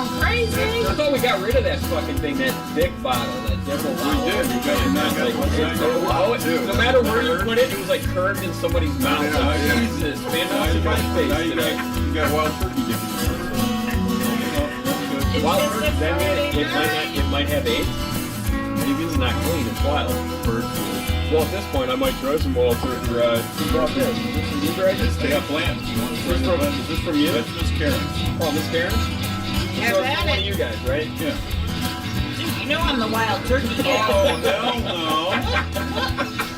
sound crazy. I thought we got rid of that fucking thing, that big bottle, that devil bottle. We did. We got No matter where you put it, it was like curved in somebody's mouth. Yeah. Jesus, man, that's in my face today. You got wild turkey dipping. Wild turkey, that means it might have AIDS. Maybe it's not clean, it's wild. Bird food. Well, at this point, I might try some wild turkey rides. Who brought this? Is this from you, Greg? They got plans. Is this from you? That's Miss Karen. Oh, Miss Karen? Have So it's at from one of it. you guys, right? Yeah. Dude, you know I'm the wild turkey gal. Oh, hell no.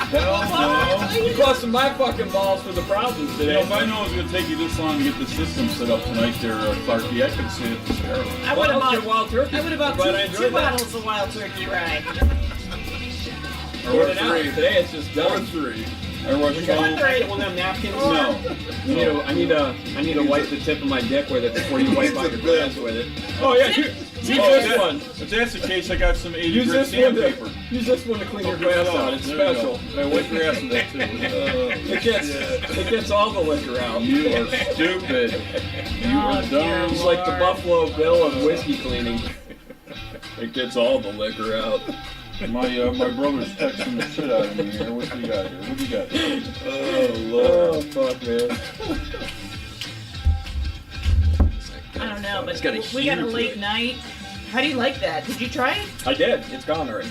Hell no. You busting my fucking balls for the problems You today. know, if I know it's going to take you this long to get the system set up tonight there, Clarky, I could say it's terrible. I would have bought wild turkey. I would have bought But I two enjoyed that. bottles of wild turkey ride. Or Get it out. three. Today it's just Or done. three. Or what you Can call I get one of them napkins? No. I need to wipe the tip of my dick with it before you wipe out your glass with it. Oh, yeah. Use this one. If that's the case, I got some 80 Use grit this one sandpaper. Use this one to clean your Good glass stuff. out. It's There you go. special. I wipe your ass with that, too. It gets all the liquor out. You are stupid. You are dumb. It's like the Buffalo Bill of whiskey cleaning. It gets all the liquor out. My brother's texting the shit out of me here. What do you got here? What do you got? Oh, Lord. Oh, fuck, man. I don't know, but It's got a we got a huge late lid. night. How do you like that? Did you try it? I did. It's gone already.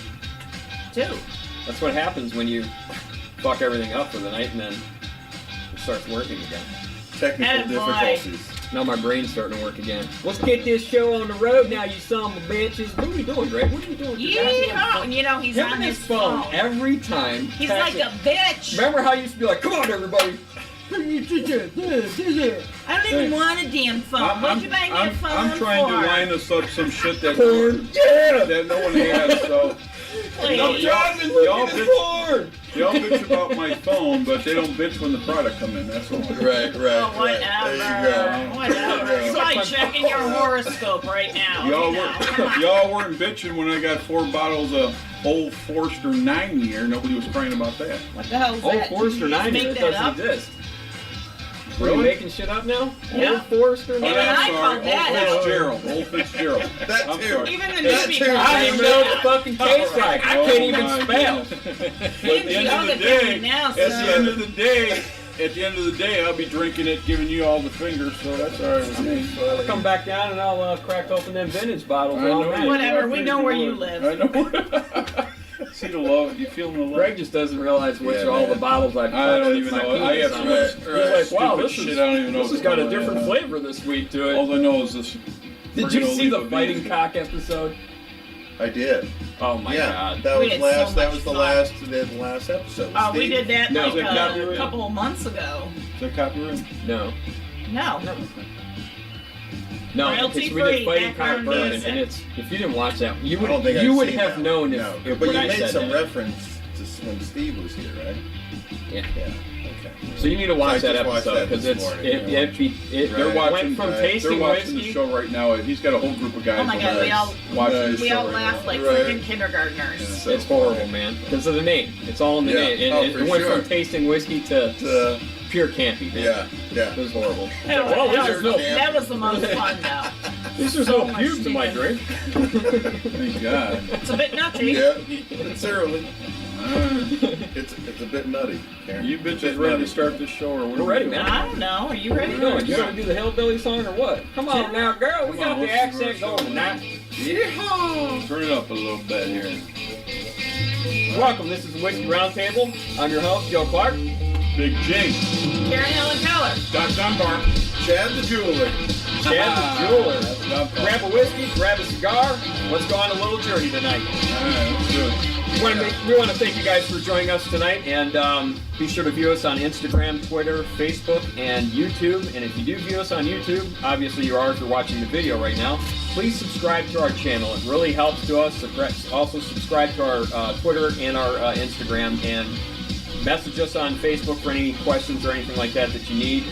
Too. That's what happens when you fuck everything up for the night and then it starts working again. Technical Attaboy. difficulties. Now my brain's starting to work again. Let's get this show on the road now, you son of a bitches. What are we doing, Greg? What are you doing? Yeehaw! And you know, he's Him on and his his phone every time. He's like a bitch. Remember how you used to be like, come on, everybody. I don't even want a damn phone. What'd you buy me a phone I'm trying for? to line us up some shit that Porn. Yeah. that no one has. So Please. y'all bitch about my phone, but they don't bitch when the product come in. That's all. Right. Oh, Right. whatever. There you go. Whatever. It's like checking your horoscope right now. Y'all you know. Come weren't on. y'all weren't bitching when I got 4 bottles of Old Forester 9 year. Nobody was crying about that. What the hell's Old that? Forester Did you just 9 make it that doesn't up? exist. Are you Really? making shit up now? Yeah. Old Forester Even 9? I I'm called that Old out. Fitzgerald. Old Fitzgerald. That I'm too. sorry. Even the That newbie too. called I don't even it know what that. the fucking tastes like. I Oh can't even my spell. goodness. But at the You end know of the the day, thing now, at the sir. end of the day, at the end of the day, I'll be drinking it, giving you all the fingers, so that's all right with me. I'll come back down and I'll crack open them vintage bottles I all know night. you Whatever, we would. know where I you would. live. I know. See the love? You feeling the love? Greg just doesn't realize which Yeah, are all man. the bottles I've I don't touched even my know. I penis have on. right, He's like, wow, stupid this shit. is, I don't even know this has what's got a going on. different flavor this week to it. All I know is this. Did we're you gonna see leave the a fighting vegan- cock episode? I did. Oh my yeah, god. that We was had so last. That much was the fun. last episode. Oh, we Steve. did that No, like is that copyright? a couple of months ago. Is that copyright? No. No. No, Royalty because we did free, fighting cock background bourbon, music. and it's if you didn't watch that, you I would don't think you I've would seen have that. known if, No, if but when you I made said some that. reference to when Steve was here, right? Yeah. Yeah. Okay. So you need to watch I that just watched episode that because this it's morning, it, yeah. it They're went watching, from right. tasting They're watching whiskey. the show right now. He's got a whole group of guys. Oh my God, we all watching the we show all right laughed now. like Right. freaking kindergartners. Yeah. So It's horrible, man, because of the name. It's all in the Yeah. name. Oh, It for went sure. from tasting whiskey to pure campy. Man. Yeah. Yeah. It was horrible. That, Well, that there's was, no- that was the most fun though. There's So no much pubes in my drink. Thank God. It's a bit nutty. Yeah. It's early. It's a bit nutty, Karen. You bitches ready to start this show or what? We're ready, man. I don't know. Are you ready? What are you doing? You gonna do the hillbilly song or what? Come on now, girl. We Come got on, the let's accent do our going show. now. Yeehaw! Turn it up a little bit here. Welcome. This is the Whiskey Roundtable. I'm your host, Joe Clark. Big Jinx. Karen Helen Keller. Don Dunbar. Chad the jeweler. Chad the Jeweler. That's what I'm talking Grab a whiskey, grab a cigar. Let's go on a little journey tonight. Alright, let's do it. We want to thank you guys for joining us tonight, and be sure to view us on Instagram, Twitter, Facebook, and YouTube. And if you do view us on YouTube, obviously you are if you're watching the video right now, please subscribe to our channel. It really helps to us. Also subscribe to our Twitter and our Instagram, and message us on Facebook for any questions or anything like that that you need.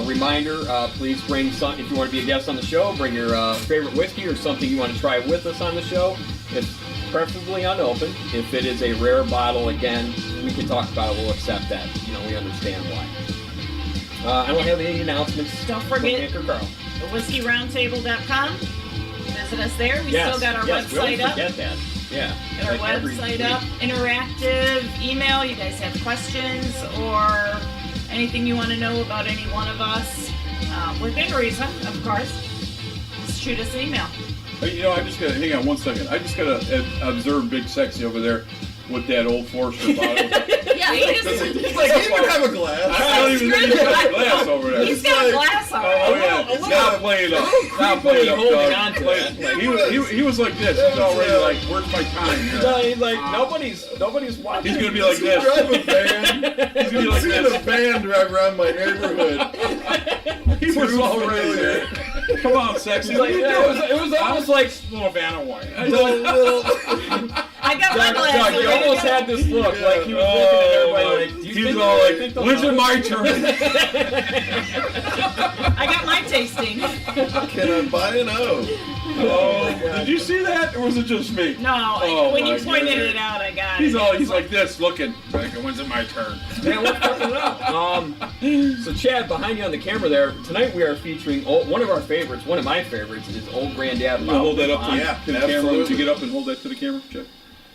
Reminder, please bring some, if you want to be a guest on the show, bring your favorite whiskey or something you want to try with us on the show. It's preferably unopened. If it is a rare bottle, again, we can talk about it. We'll accept that. You know, we understand why. I don't have any announcements. Don't forget. from Nick or Carl. whiskeyroundtable.com. Visit us there. We Yes, still got our yes, we website always up. forget that. Yeah. Got our Like every website week. up, interactive, email. You guys have questions or anything you want to know about any one of us, within reason, of course, just shoot us an email. You know, I just gotta hang on one second. I just gotta observe Big Sexy over there with that old Forster bottle. Yeah, he Does just, he he's even have a glass? I don't even think he's got a glass over there. he's got a glass on. Oh yeah, It's now got- play it up. Now play it up, holding Doug. on to Play it. it. He was like this. He's already like, where's my time No, here? he's like, nobody's watching. He's gonna be like Does he drive this. a van? He's gonna be like I've seen this. a van drive around my neighborhood. He was Too already familiar. there. Come on, Sexy. He's like, What are you yeah, doing? it was almost like little Vanna White. I got my Doug, glass. you almost had this look like he was looking at everybody like, do you He was think all you like, think they'll when's it know?" my turn? I got my tasting. Can I buy an O? Oh, did you see that, or was it just me? No, Oh, when you my pointed goodness. it out, I got He's it. he's like this, looking. Like, when's it my turn? Man, we're fucking it up. So Chad, behind you on the camera there, tonight we are featuring one of our favorites, one of my favorites, is Old Granddad You Bob. hold that up to, Yeah, to the camera. Would you absolutely. get up and hold that to the camera, Chad?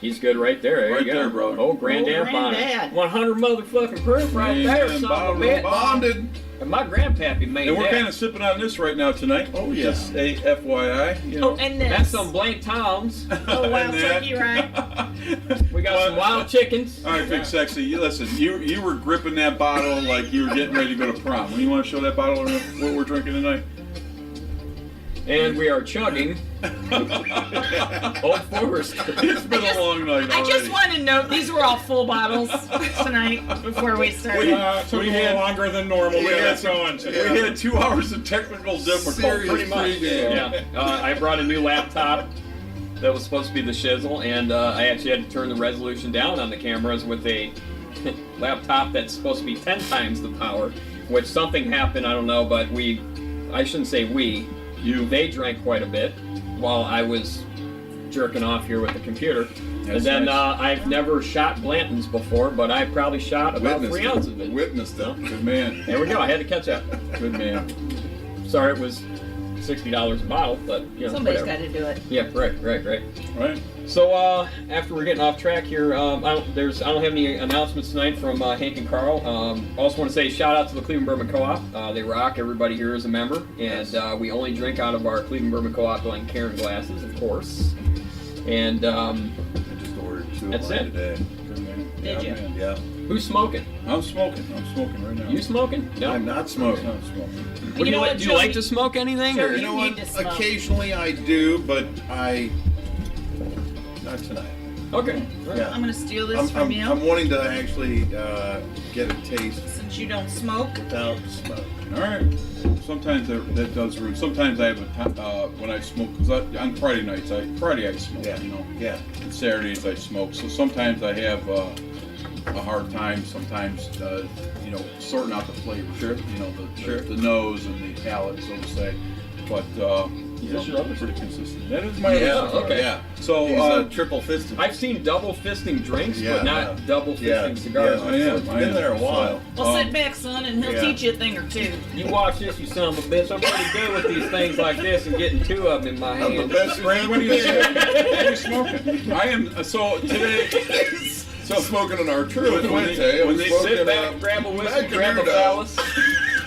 He's good right there. There Right you go. there, brother. Old Granddad Old Bob. Granddad. 100 motherfucking proof right there, Man, son of a bottle bitch. Bonded. And my grandpappy made And we're that. kind of sipping on this right now tonight. Oh, yeah. Just a FYI. You know. Oh, and this. That's some Blank Toms. Oh, wild And that. turkey, right? We got some wild chickens. All right, Big Sexy. You listen. You were gripping that bottle like you were getting ready to go to prom. When you want to show that bottle or what we're drinking tonight? And we are chugging Old Forester. It's been a long night already. I just want to note these were all full bottles tonight before we started. Took a little longer than normal. We Yeah. had going. We had 2 hours of technical difficulty. Serious Pretty much. pregame. Yeah, I brought a new laptop that was supposed to be the shizzle, and I actually had to turn the resolution down on the cameras with a laptop that's supposed to be 10 times the power, which something happened, I don't know, but I shouldn't say they drank quite a bit while I was jerking off here with the computer. That's and then nice. I've never shot Blanton's before, but I probably shot about 3 ounces of it. Witnessed it. Good man. There we go, I had to catch up. Good man. Sorry, it was $60 a bottle, but you know, Somebody's whatever. got to do it. Yeah, right. Right? So after we're getting off track here, I don't have any announcements tonight from Hank and Carl. Also want to say shout out to the Cleveland Bourbon Co-op. They rock. Everybody here is a member, and we only drink out of our Cleveland Bourbon Co-op Glencairn glasses, of course. And I just ordered 2 That's of mine it. today. Good man. Did you? Man. Yeah. who's smoking? I'm smoking right now. You smoking? No. I'm not I'm smoking. not smoking. What You do know you what, like? Do you Joey? like to smoke anything? Joey, Or? You know need what? to smoke. Occasionally I do, but not tonight. Okay. All right. Yeah. I'm going to steal this I'm, from I'm, you I'm wanting to actually get a taste since you don't smoke. without smoke. All right. Sometimes that does ruin. Sometimes I have when I smoke, because on Friday nights, Friday I smoke, Yeah. you know. Yeah. And Saturdays I smoke. So sometimes I have a hard time. Sometimes sorting out the flavor. Sure. You know, Sure. the nose and the palate, so to say. But Is this your other pretty consistent. That is my Yeah. other cigar. okay. Yeah. So He's triple fisted. I've seen double fisting drinks, Yeah, but not yeah. double fisting Yeah, cigars. yeah. I am. It's been there a while. Well, sit back, son, and he'll yeah. teach you a thing or two. You watch this, you son of a bitch. I'm pretty good with these things like this and getting 2 of them in my I'm the hand. best friend What are with you smoking? What are you smoking? I am. So today. So smoking an Arturo When they- Fuente. when I'm they smoking Sit back, grab a whiskey, grab a Macanudo. phallus.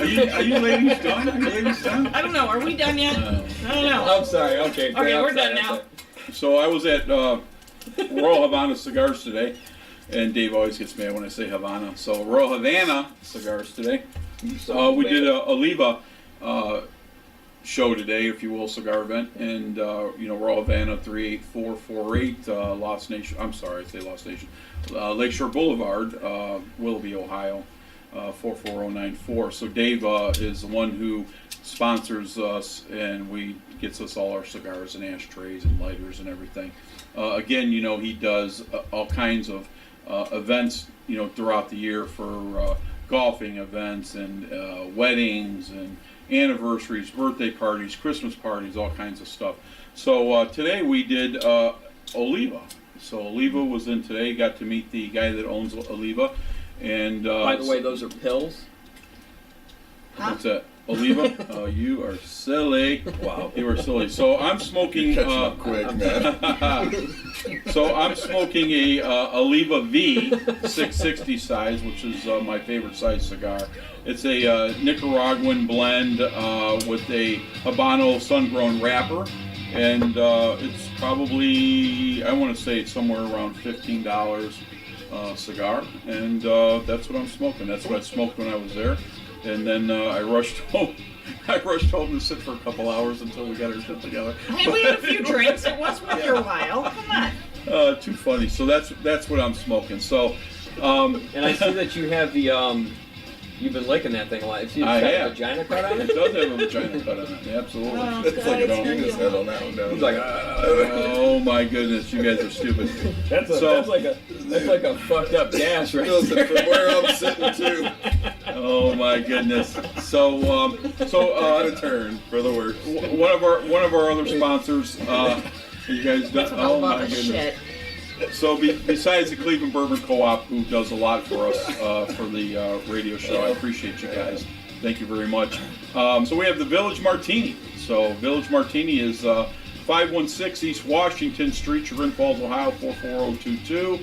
Are you ladies done? Are you ladies done? I don't know. Are we done yet? No. I don't know. I'm sorry. Okay. Okay, I'm we're sorry, done I'm now. sorry. So I was at Royal Havana Cigars today, and Dave always gets mad when I say Havana. So Royal Havana Cigars today. We did a Oliva show today, if you will, cigar event, and Royal Havana 38448 Lost Nation. I'm sorry, I say Lost Nation. Lakeshore Boulevard, Willoughby, Ohio. 44094. So Dave is the one who sponsors us, and gets us all our cigars and ashtrays and lighters and everything. Again, he does all kinds of events, throughout the year for golfing events and weddings and anniversaries, birthday parties, Christmas parties, all kinds of stuff. So today we did Oliva. So Oliva was in today. Got to meet the guy that owns Oliva. And By the way, those are pills. Huh? what's that? Oliva? Oh, you are silly. Wow, you are silly. So I'm smoking. Catching up quick, man. So I'm smoking a Oliva V 660 size, which is my favorite size cigar. It's a Nicaraguan blend with a Habano sun-grown wrapper, and it's probably, I want to say, it's somewhere around $15 cigar, and that's what I'm smoking. That's what I smoked when I was there, and then I rushed home. I rushed home to sit for a couple hours until we got our shit together. Hey, we had a few drinks. It was worth your while. Come on. Too funny. So that's what I'm smoking. So, And I see that you have the you've been licking that thing a lot. It's got a vagina cut on it it. does have a vagina cut on it. Absolutely. Oh, It's like a penis head on that one down. He's like, Oh my goodness, you guys are stupid. that's like a fucked up dash, right? Listen, from where I'm sitting too. Oh my goodness. So Taking a turn for the worse. one of our other sponsors. You guys don't. I Oh love my this goodness. shit. So besides the Cleveland Bourbon Co-op, who does a lot for us for the radio show, I appreciate you guys. Thank you very much. So we have the Village Martini. So Village Martini is 516 East Washington Street, Chagrin Falls, Ohio 44022.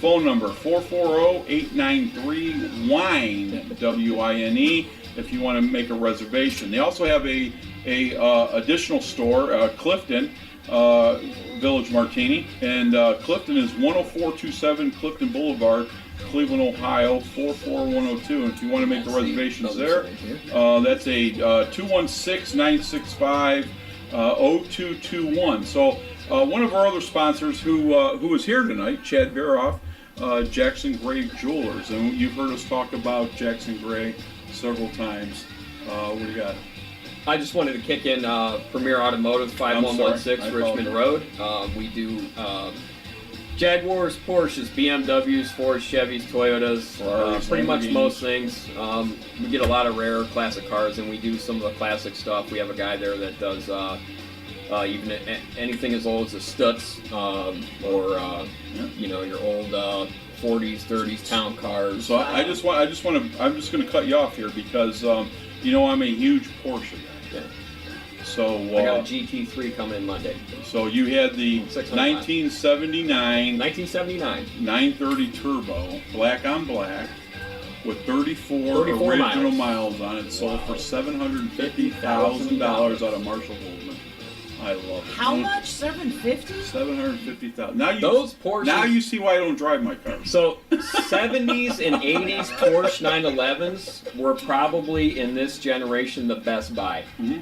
Phone number 440-893-WINE, WINE, if you want to make a reservation. They also have a additional store, Clifton. Village Martini, and Clifton is 10427 Clifton Boulevard, Cleveland, Ohio 44102. And if you want to make the reservations there, that's a 216-965-0221. So one of our other sponsors who is here tonight, Chad Verhoff, Jackson Gray Jewelers, and you've heard us talk about Jackson Gray several times. What do you got? I just wanted to kick in Premier Automotive, 5116 Richmond Road. We do Jaguars, Porsches, BMWs, Fords, Chevys, Toyotas, pretty much most things. We get a lot of rare classic cars, and we do some of the classic stuff. We have a guy there that does even anything as old as the Stutz or your old 40s, 30s town cars. So I'm just going to cut you off here because I'm a huge Porsche guy. Yeah. So I got a GT3 coming in Monday. So you had the 1979 930 Turbo, black on black, with 34 original miles on it, sold for $750,000 out of Marshall Goldman. I love it. How much? $750,000? $750,000. Those Porsches. Now you see why I don't drive my car. So 70s and 80s Porsche 911s were probably in this generation the best buy. Mm-hmm.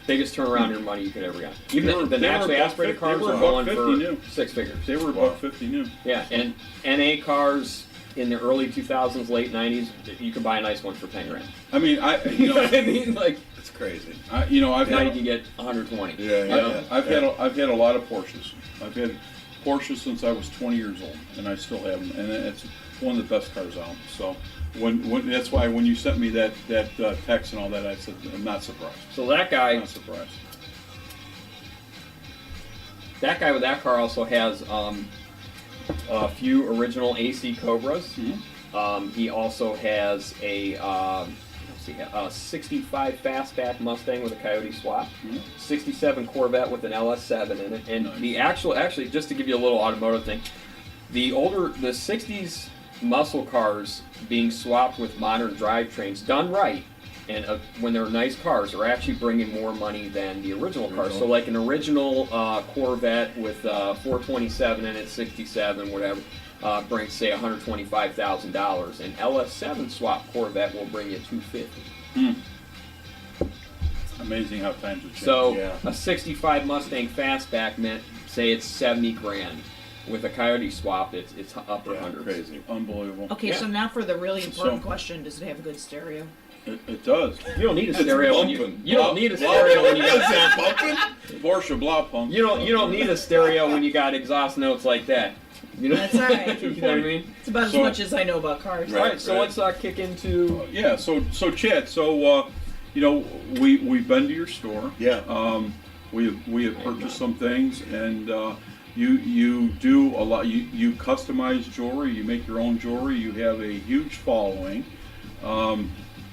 Biggest turnaround in your money you could ever get. Even the they naturally were aspirated $150 cars were going for new. six figures. They were about $150 new. Yeah, and NA cars in the early 2000s, late 90s, you could buy a nice one for 10 grand. I mean, You know what I mean? Like, It's crazy. I've now had you can get 120. Yeah. I've had a lot of Porsches. I've had Porsches since I was 20 years old, and I still have them. And it's one of the best cars out. So when that's why when you sent me that text and all that, I said I'm not surprised. So that guy, I'm not surprised. that guy with that car also has a few original AC Cobras. Mm-hmm. He also has a 65 Fastback Mustang with a Coyote swap, 67 Corvette with an LS7 in it, and the actually, just to give you a little automotive thing, the 60s muscle cars being swapped with modern drivetrains, done right, and when they're nice cars, are actually bringing more money than the original cars. So like an original Corvette with 427 in it, 67, whatever, brings say $125,000. An LS7 swap Corvette will bring you $250,000. Amazing how times have changed. So a 65 Mustang Fastback meant say it's 70 grand. With a Coyote swap, it's upper hundreds. Crazy. Unbelievable. Okay, so now for the really important So- question: does it have a good stereo? It does. You don't need a stereo when bumping. you don't need a stereo when you got Porsche Blaupunk. you don't need a stereo when you got exhaust notes like that. You know That's all right. You know what I mean? It's about as So- much as I know about cars. All right, so let's kick into. Yeah. So Chad. So we've been to your store. Yeah. We have purchased some things, and you do a lot. You customize jewelry. You make your own jewelry. You have a huge following.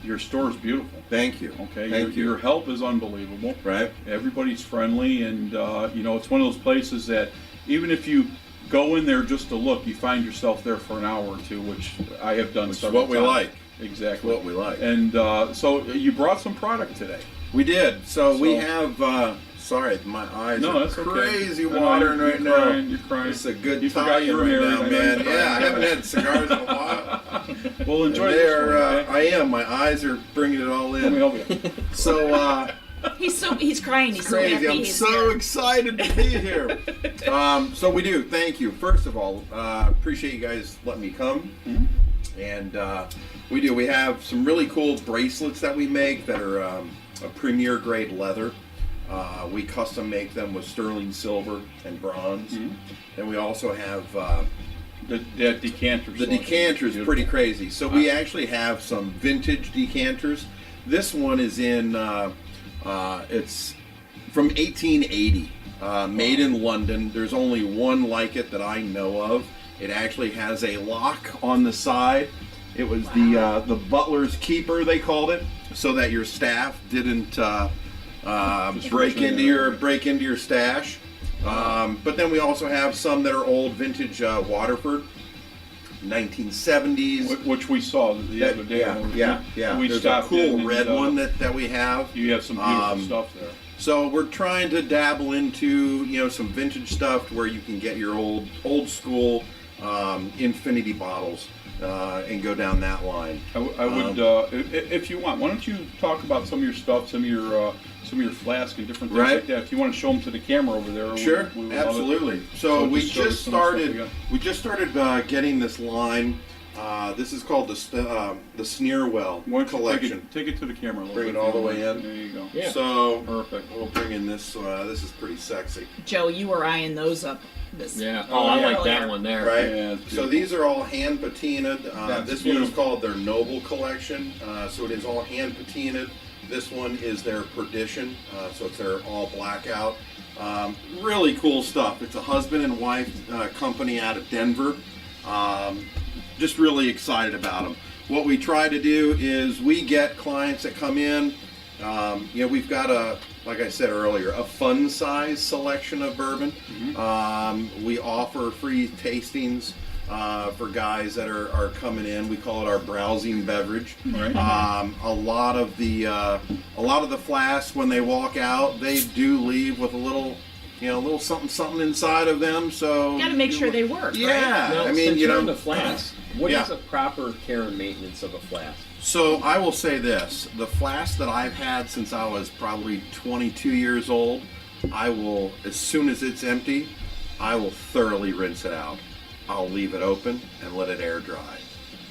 your store is beautiful. Thank you. Okay, Thank you. Your help is unbelievable. Right. Everybody's friendly, and it's one of those places that even if you go in there just to look, you find yourself there for an hour or two, which I have done. Which is several what we times. like. Exactly. What we like. And so you brought some product today. We did. So we So- have. Sorry, my eyes No, are that's okay. crazy I know, watering you're right crying, now. You're crying. It's a good You forgot you time were right married. now, I know man. you're Yeah, I crying. haven't had cigars in a while. Well, enjoy And this they're, one, okay? I am. My eyes are bringing it all Let me in. help you. So He's crying. He's so crazy. happy I'm he's so here. excited to be here. So we do. Thank you. First of all, appreciate you guys letting me come. Mm-hmm. And we do. We have some really cool bracelets that we make that are a premier grade leather. We custom make them with sterling silver and bronze. Mhm. And we also have That decanter. the selection decanter is beautiful. pretty crazy. So we actually have some vintage decanters. This one is in it's from 1880, made in London. There's only one like it that I know of. It actually has a lock on the side. It was the butler's keeper, they called it, so that your staff didn't break into your stash. But then we also have some that are old vintage Waterford, 1970s. Which we saw the other day. Yeah. We There's a stopped in cool and, red one that we have. You have some beautiful stuff there. So we're trying to dabble into some vintage stuff where you can get your old school infinity bottles and go down that line. I would, if you want, why don't you talk about some of your stuff, some of your flasks and different things Right. like that. If you want to show them to the camera over there, Sure, we would love it. absolutely. So we just show us just some of the stuff started. we We just started getting this line. This is called the Sneerwell Why don't you collection. take it to the camera a little Bring bit. it all the way There in. you go. Yeah. So Perfect. we'll bring in this. This is pretty sexy, Joe, you were eyeing those up. Yeah. Oh, I like that earlier. one there. right? Yeah, it's So beautiful. these are all hand patinaed. That's This one is beautiful. called their Noble collection. So it is all hand patinaed. This one is their Perdition. So it's their all blackout. Really cool stuff. It's a husband and wife company out of Denver. Just really excited about them. What we try to do is we get clients that come in. We've got like I said earlier, a fun size selection of bourbon. We offer free tastings for guys that are coming in. We call it our browsing beverage. Right. A lot of the flasks when they walk out, they do leave with a little something inside of them. So You got to make sure they work. Right? yeah, Now, I mean, since you're on the flask, what is Yeah. a proper care and maintenance of a flask? So I will say this: the flask that I've had since I was probably 22 years old, I will, as soon as it's empty, I will thoroughly rinse it out. I'll leave it open and let it air dry.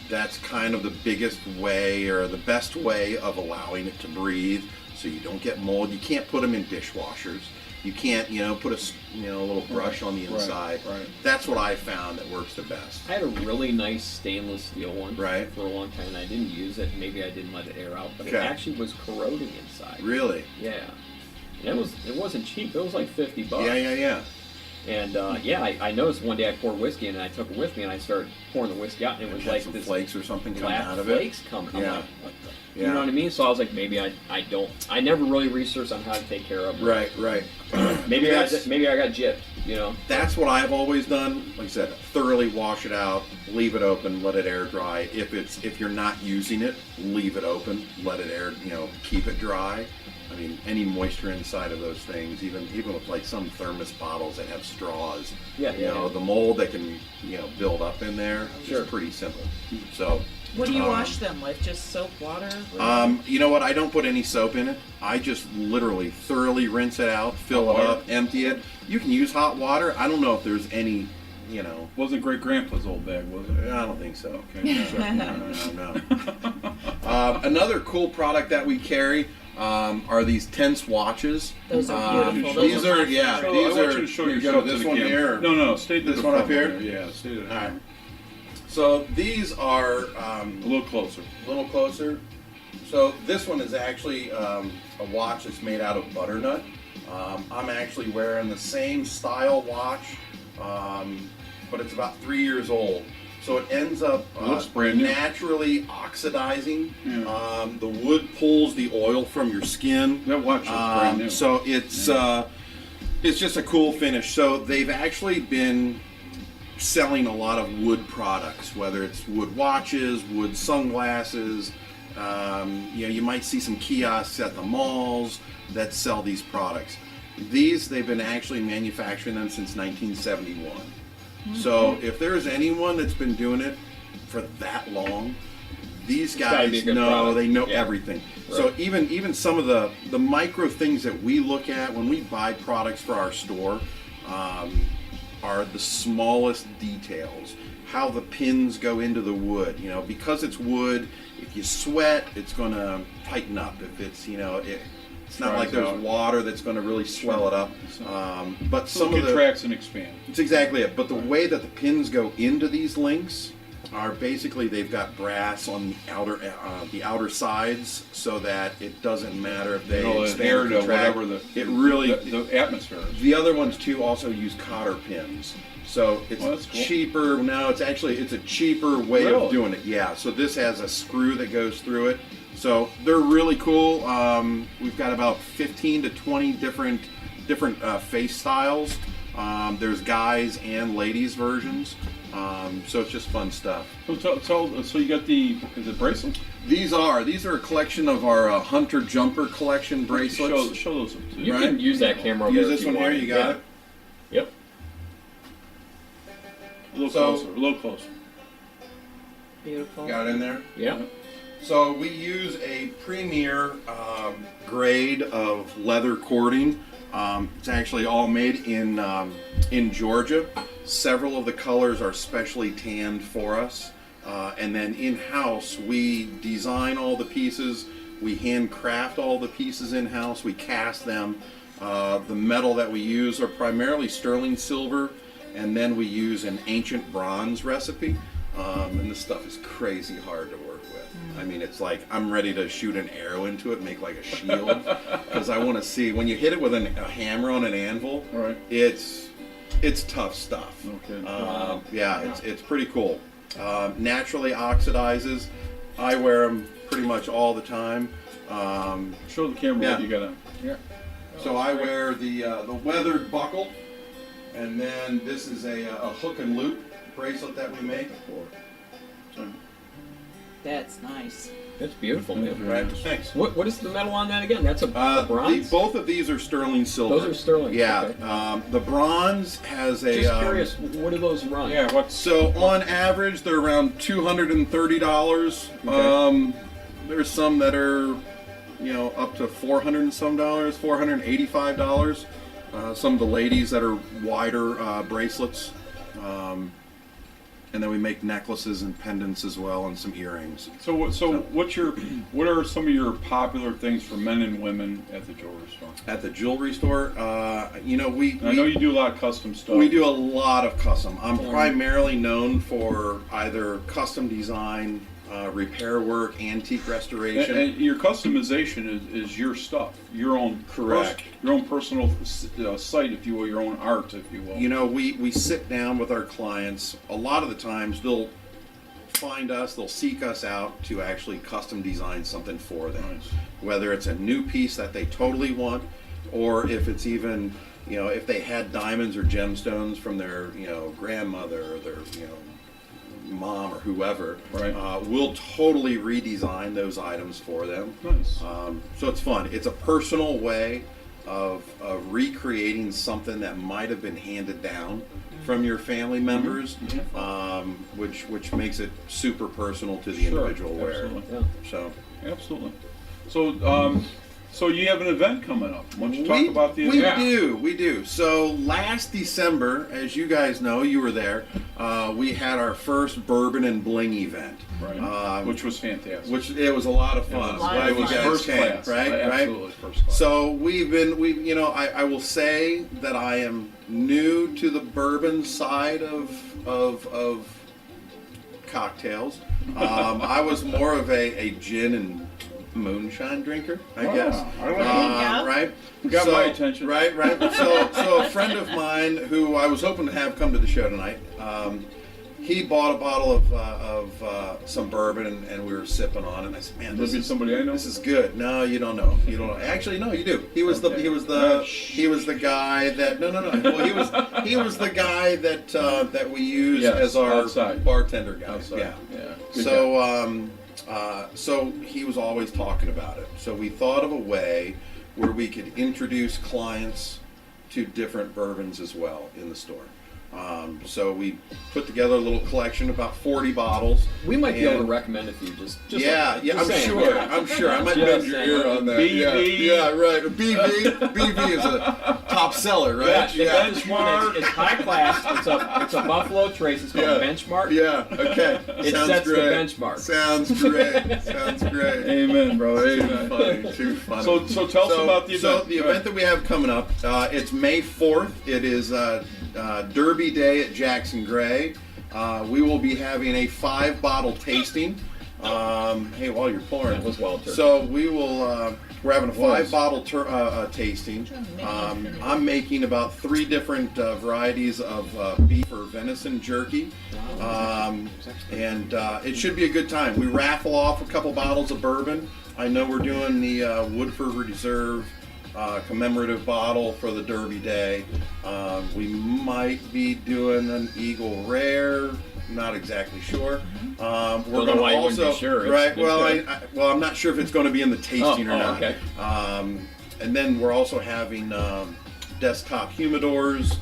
That's kind of the biggest way, or the best way, of allowing it to breathe, so you don't get mold. You can't put them in dishwashers. You can't, put a little brush on the inside. Right. That's what I found that works the best. I had a really nice stainless steel one Right. for a long time, and I didn't use it. Maybe I didn't let it air out, but Okay. it actually was corroding inside. Really? Yeah. And it wasn't cheap. It was like $50. Yeah. And I noticed one day I poured whiskey in, and I took it with me, and I started pouring the whiskey out, and it was Had like some this flakes or something coming black out of it. flakes coming. I'm Yeah. like, what the? Yeah. You know what I mean? So I was like, maybe I don't. I never really researched on how to take care of it. Right. Maybe I That's- got gypped. That's what I've always done. Like I said, thoroughly wash it out, leave it open, let it air dry. If you're not using it, leave it open, let it air. Keep it dry. I mean, any moisture inside of those things, even with like some thermos bottles that have straws. Yeah. The mold that can build up in there Sure. is pretty simple. So. What do you wash them with? Just soap, water? You know what? I don't put any soap in it. I just literally thoroughly rinse it out, fill it up, empty it. You can use hot water. I don't know if there's any, Wasn't Great Grandpa's old bag, was it? I don't think so. Okay. No. Another cool product that we carry are these tense watches. Those are beautiful. Those These are are my yeah. favorite. These I want are. you to show here you yourself go, to this the one camera. here. No, stay to This the one up front here? there. Yeah, stay to the All right. front. So these are A little closer. a little closer. So this one is actually a watch that's made out of butternut. I'm actually wearing the same style watch, but it's about 3 years old. So it ends up looks brand new. naturally oxidizing. Yeah. The wood pulls the oil from your skin. That watch is brand new. So it's just a cool finish. So they've actually been selling a lot of wood products, whether it's wood watches, wood sunglasses. You might see some kiosks at the malls that sell these products. They've been actually manufacturing them since 1971. So if there's anyone that's been doing it for that long, these guys know, they know everything. Right. So even some of the micro things that we look at when we buy products for our store are the smallest details. How the pins go into the wood, because it's wood, if you sweat, it's going to tighten up. If it's, it's not like there's water that's going to really swell it up. But some of the contracts and expand. It's exactly it. But the way that the pins go into these links are basically they've got brass on the outer sides, so that it doesn't matter if they expand or contract. The atmosphere. The other ones too also use cotter pins. So it's cheaper. No, it's a cheaper way of doing it. Yeah. So this has a screw that goes through it. So they're really cool. We've got about 15 to 20 different face styles. There's guys and ladies versions. So it's just fun stuff. So you got is it bracelets? These are a collection of our Hunter Jumper collection bracelets. Show those. You can use that camera. Use this one here. You got it. Yep. A little closer. Beautiful. Got it in there? Yeah. So we use a premier grade of leather cording. It's actually all made in Georgia. Several of the colors are specially tanned for us. And then in-house, we design all the pieces. We handcraft all the pieces in-house. We cast them. The metal that we use are primarily sterling silver. And then we use an ancient bronze recipe. And this stuff is crazy hard to work with. I mean, it's like I'm ready to shoot an arrow into it, make like a shield, because I want to see when you hit it with a hammer on an anvil. Right. It's tough stuff. Okay. Yeah, it's pretty cool. Naturally oxidizes. I wear them pretty much all the time. Show the camera what you got on. Yeah. So I wear the weathered buckle, and then this is a hook and loop bracelet that we make. That's nice. That's beautiful, man. Right. Thanks. What is the metal on that again? That's a bronze? Both of these are sterling silver. Those are sterling. Yeah. Okay. The bronze has a. Just curious, what do those run? Yeah. So on average, they're around $230. Okay. There's some that are, up to $400 and some dollars, $485. Some of the ladies that are wider bracelets. And then we make necklaces and pendants as well, and some earrings. So what are some of your popular things for men and women at the jewelry store? At the jewelry store, I know you do a lot of custom stuff. We do a lot of custom. I'm primarily known for either custom design, repair work, antique restoration. And your customization is your stuff, your own your own personal site, if you will, your own art, if you will. We sit down with our clients. A lot of the times they'll find us, they'll seek us out to actually custom design something for them. Nice. Whether it's a new piece that they totally want, or if it's even, if they had diamonds or gemstones from their, grandmother or their, mom or whoever, right. We'll totally redesign those items for them. Nice. So it's fun. It's a personal way of recreating something that might have been handed down from your family members, which makes it super personal to the individual wearer. Yeah. Absolutely. So you have an event coming up. Why don't you talk about the event? We do. So last December, as you guys know, you were there, we had our first Bourbon and Bling event. Right. Which was fantastic. It was a lot of fun. It was first class. Right? Absolutely first class. So I will say that I am new to the bourbon side of cocktails. I was more of a gin and moonshine drinker, I guess. Right? Got my attention. Right. So a friend of mine who I was hoping to have come to the show tonight, he bought a bottle of some bourbon, and we were sipping on it. And I said, "Man, Maybe somebody I know. this is good." No, you don't know. You don't know. Actually, no, you do. He was the guy that Well, he was the guy that we use as our outside bartender guy. Outside. Yeah. Good So he was always talking about it. So we thought of a way where we could introduce clients to different bourbons as well in the store. So we put together a little collection, about 40 bottles. We might be able to recommend a few. Just I'm saying. sure. I'm sure. I might bend your ear on that. BV. Yeah, right. BV is a top seller, right? Yeah, it's high class. It's a Buffalo Trace. It's called Benchmark. Yeah. Okay. It sets the benchmark. Sounds great. Amen, brother. Amen. Too funny. So tell us about the event. So the event that we have coming up, it's May 4th. It is Derby Day at Jackson Gray. We will be having a 5-bottle tasting. Hey, while you're pouring, That was well turned. so we will. We're having a 5-bottle tasting. I'm making about 3 different varieties of beef or venison jerky, and it should be a good time. We raffle off a couple bottles of bourbon. I know we're doing the Woodford Reserve commemorative bottle for the Derby Day. We might be doing an Eagle Rare. Not exactly sure. We're going to also right. Well, I'm not sure if it's going to be in the tasting or not. Okay. And then we're also having desktop humidors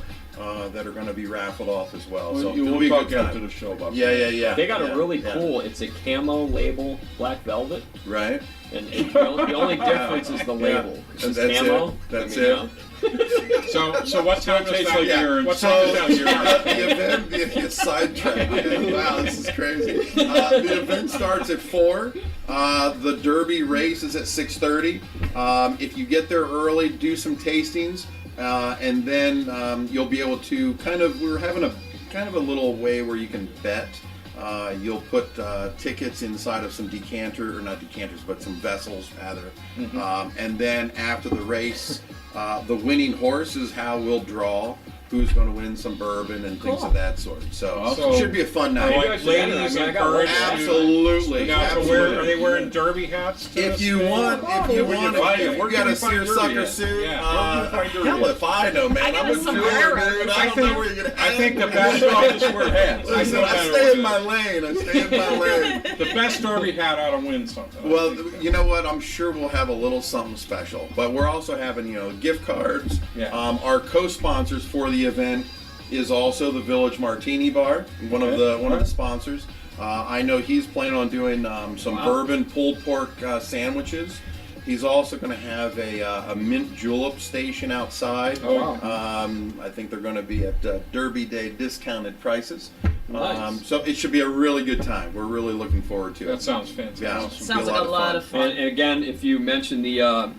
that are going to be raffled off as well. So we'll be talk good time. after the show about Yeah. They got a really cool. It's a camo label, black velvet, Right. and the only difference is the label. It's That's camo. it. That's it. So what time is tastes that? like urine. What time is that? The event, the sidetrack. Wow, this is crazy. The event starts at 4. The Derby race is at 6:30. If you get there early, do some tastings, and then you'll be able to we're having a little way where you can bet. You'll put tickets inside of some not decanters, but some vessels rather. And then after the race, the winning horse is how we'll draw who's going to win some bourbon and things of that sort. So it should be a fun night. Like ladies encouraged to- Absolutely. Now, Absolutely. are they wearing derby hats? to If this you thing? want, if you Where got can a we find seersucker Derby? suit, Yeah. hell if I know, man. I got I'm a a jeweler, sombrero. dude. I I don't think- know where you're gonna. I think the Best best off just wear hats. Listen, I stay in my lane. the best derby hat ought to win something. Well, you know what? I'm sure we'll have a little something special. But we're also having, gift cards. Yeah. Our co-sponsors for the event is also the Village Martini Bar, one of the sponsors. I know he's planning on doing some bourbon pulled pork sandwiches. He's also going to have a mint julep station outside. Oh, wow. I think they're going to be at Derby Day discounted prices. Nice. So it should be a really good time. We're really looking forward to it. That sounds fantastic. Yeah. Sounds like a lot of fun. And again, if you mention the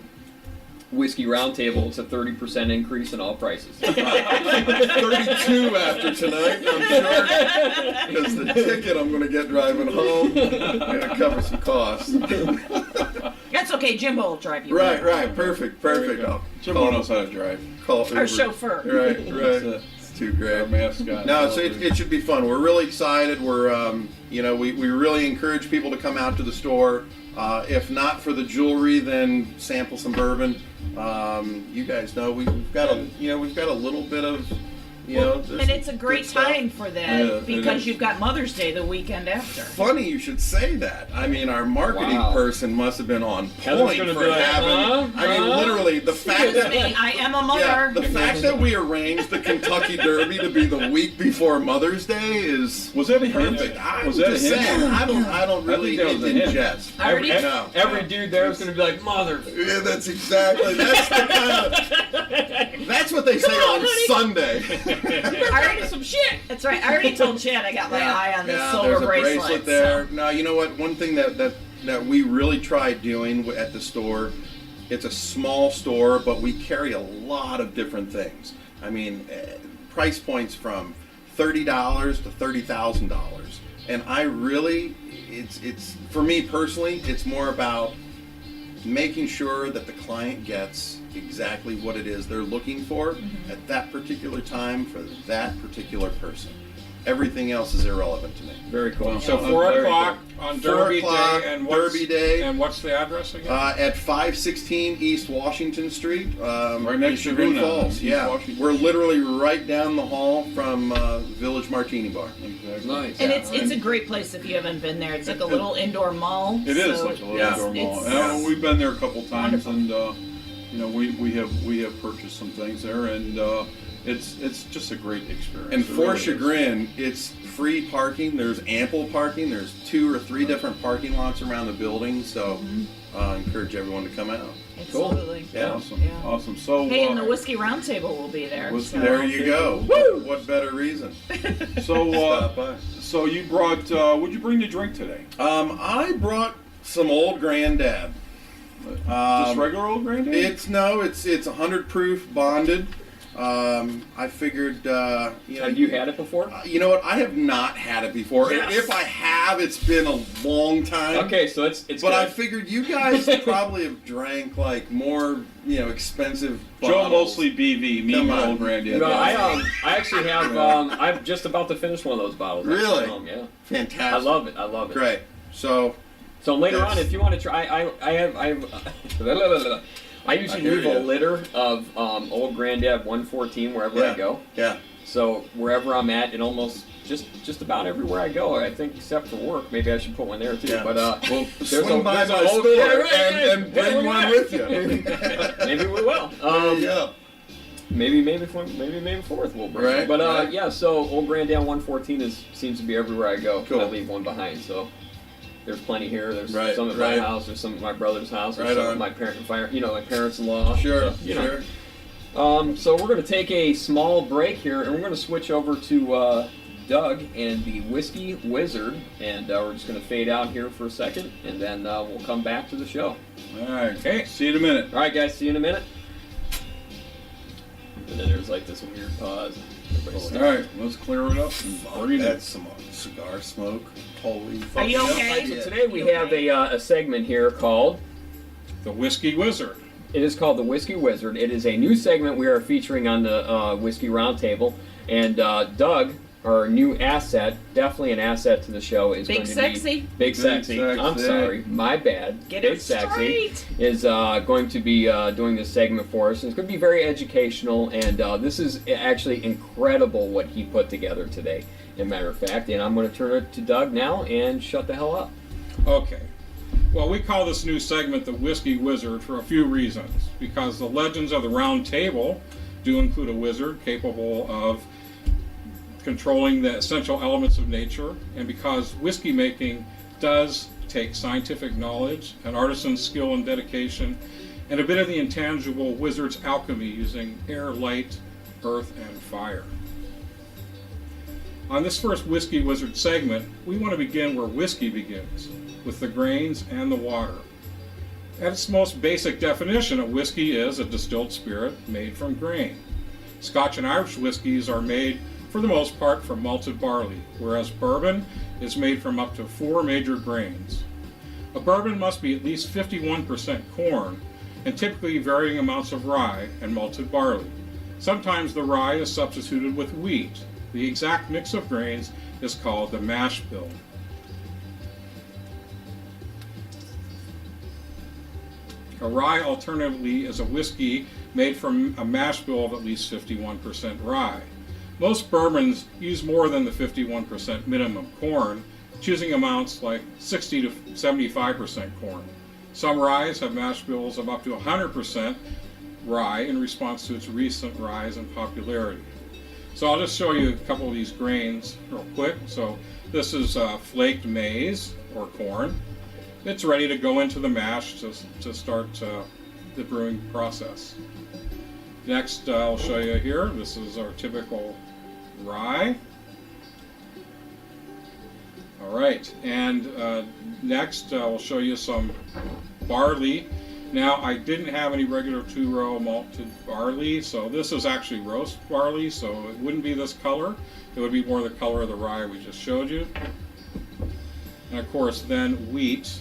Whiskey Roundtable, it's a 30% increase in all prices. 32 after tonight, I'm sure. Because the ticket I'm going to get driving home, I'm going to cover some costs. That's okay. Jimbo will drive you. Right. Perfect. I'll Jimbo knows how to drive. call Our Uber. chauffeur. Right. it. It's too Our great. mascot. No, so it should be fun. We're really excited. We're, we really encourage people to come out to the store. If not for the jewelry, then sample some bourbon. You guys know we've got a little bit of, And it's a great good stuff. time for that Yeah, it because is. you've got Mother's Day the weekend after. Funny you should say that. I mean, our marketing Wow. person must have been on Heather's point gonna for be like, having. I mean, literally the fact Excuse that me, I am a yeah, mother. the fact that we arranged the Kentucky Derby to be the week before Mother's Day is Was that a hint? perfect. I'm Was that a just hint? saying. I don't really think that was a hint. ingest. I already- No. Every dude there is going to be like, mother. Yeah, that's exactly. That's the kind of. That's what they say on, on honey. Sunday. I already some shit. That's right. I already told Chad I got my eye on this silver there's a bracelet. bracelet there. No, you know what? One thing that we really tried doing at the store, it's a small store, but we carry a lot of different things. I mean, price points from $30 to $30,000, and I really, it's for me personally, it's more about making sure that the client gets exactly what it is they're looking for at that particular time for that particular person. Everything else is irrelevant to me. Very cool. So Yeah. 4 Very o'clock cool. on 4 Derby o'clock, Day, and Derby Day. And what's the address again? At 516 East Washington Street, Right next to Chagrin Luna, Falls. East Yeah, Washington. we're literally right down the hall from Village Martini Bar. Exactly. Nice. And Yeah, it's a great place if you haven't been there. It's like a little indoor mall. It is so like a little Yeah. indoor mall. it's- We've been there a couple times, Wonderful. and you know, we have purchased some things there, and it's just a great experience. And It for really is. Chagrin, it's free parking. There's ample parking. There's 2 or 3 different parking lots around the building. So I encourage everyone to come out. Absolutely. Yeah. Awesome, Yeah. awesome. So Hey, and the Whiskey Roundtable will be there. Whiskey so- There you go. Woo! What better reason? so Stop by. so you brought what'd you bring to drink today? I brought some Old Granddad. Just regular old granddaddy? It's 100 proof bonded. I figured, Have you had it before? You know what? I have not had it before. Yes. If I have, it's been a long time. Okay, so it's But good. I figured you guys probably have drank like more, expensive Joe bottles. mostly BV, me Come and on. old granddaddy. No, I actually have. I'm just about to finish one of those bottles. Really? Yeah. Fantastic. I love it. I love it. Great. So So later Yes. on, if you want to try, I have. I usually I hear leave a ya. litter of Old Granddad 114 wherever I Yeah. go. yeah, So wherever I'm at, and almost just about everywhere I go, I think except for work, maybe I should put one there too. Yeah. But well, there's swing by there's my old- store yeah, right, and yeah, bring yeah, one yeah. with you. Maybe we will. Yeah. Maybe fourth we'll bring. Right, But right. yeah, so Old Granddad 114 seems to be everywhere I go. Cool. I leave one behind, so. There's plenty here. There's Right, some at right. my house. There's some at my brother's house. There's Right some on. at my my parents-in-law. Sure, So, you know. sure. So we're going to take a small break here, and we're going to switch over to Doug and the Whiskey Wizard, and we're just going to fade out here for a second, and then we'll come back to the show. All right. Okay. See you in a minute. All right, guys. See you in a minute. And then there's like this weird pause. Everybody's All right. Let's clear it up and bring it. That's some cigar smoke. Holy fuck. Are you okay? So today we have a segment here called. The Whiskey Wizard. It is called the Whiskey Wizard. It is a new segment we are featuring on the Whiskey Roundtable, and Doug, our new asset, definitely an asset to the show, is Big going to Sexy? be Big Sexy. I'm Sexy. sorry, my bad. Get Big it Sexy straight. is going to be doing this segment for us. And it's going to be very educational, and this is actually incredible what he put together today. As a matter of fact, and I'm going to turn it to Doug now and shut the hell up. Okay. Well, we call this new segment the Whiskey Wizard for a few reasons. Because the legends of the Round Table do include a wizard capable of controlling the essential elements of nature, and because whiskey making does take scientific knowledge, an artisan's skill and dedication, and a bit of the intangible wizard's alchemy using air, light, earth, and fire. On this first Whiskey Wizard segment, we want to begin where whiskey begins, with the grains and the water. At its most basic definition, a whiskey is a distilled spirit made from grain. Scotch and Irish whiskeys are made, for the most part, from malted barley, whereas bourbon is made from up to 4 major grains. A bourbon must be at least 51% corn, and typically varying amounts of rye and malted barley. Sometimes the rye is substituted with wheat. The exact mix of grains is called the mash bill. A rye alternatively is a whiskey made from a mash bill of at least 51% rye. Most bourbons use more than the 51% minimum corn, choosing amounts like 60 to 75% corn. Some ryes have mash bills of up to 100% rye in response to its recent rise in popularity. So I'll just show you a couple of these grains real quick. So this is flaked maize or corn. It's ready to go into the mash to start the brewing process. Next, I'll show you here. This is our typical rye. All right, and next we'll show you some barley. Now, I didn't have any regular 2-row malted barley, so this is actually roast barley, so it wouldn't be this color. It would be more the color of the rye we just showed you. And of course, then wheat.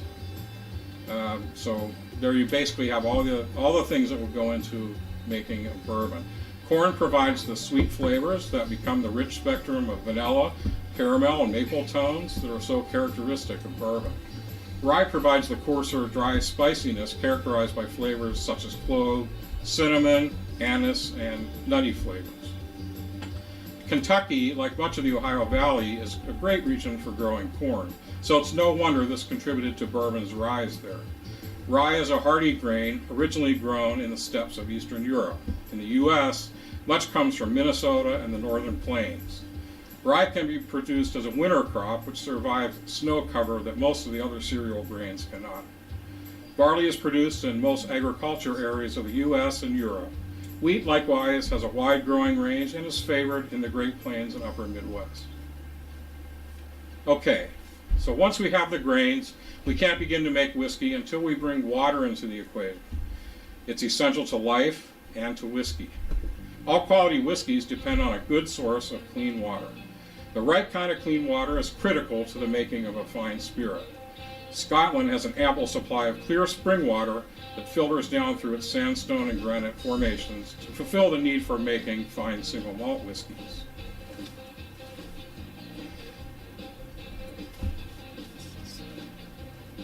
So there you basically have all the things that would go into making a bourbon. Corn provides the sweet flavors that become the rich spectrum of vanilla, caramel, and maple tones that are so characteristic of bourbon. Rye provides the coarser, dry spiciness characterized by flavors such as clove, cinnamon, anise, and nutty flavors. Kentucky, like much of the Ohio Valley, is a great region for growing corn, so it's no wonder this contributed to bourbon's rise there. Rye is a hardy grain originally grown in the steppes of Eastern Europe. In the U.S., much comes from Minnesota and the northern plains. Rye can be produced as a winter crop, which survives snow cover that most of the other cereal grains cannot. Barley is produced in most agriculture areas of the U.S. and Europe. Wheat, likewise, has a wide growing range and is favored in the Great Plains and Upper Midwest. Okay, so once we have the grains, we can't begin to make whiskey until we bring water into the equation. It's essential to life and to whiskey. All quality whiskeys depend on a good source of clean water. The right kind of clean water is critical to the making of a fine spirit. Scotland has an ample supply of clear spring water that filters down through its sandstone and granite formations to fulfill the need for making fine single malt whiskeys.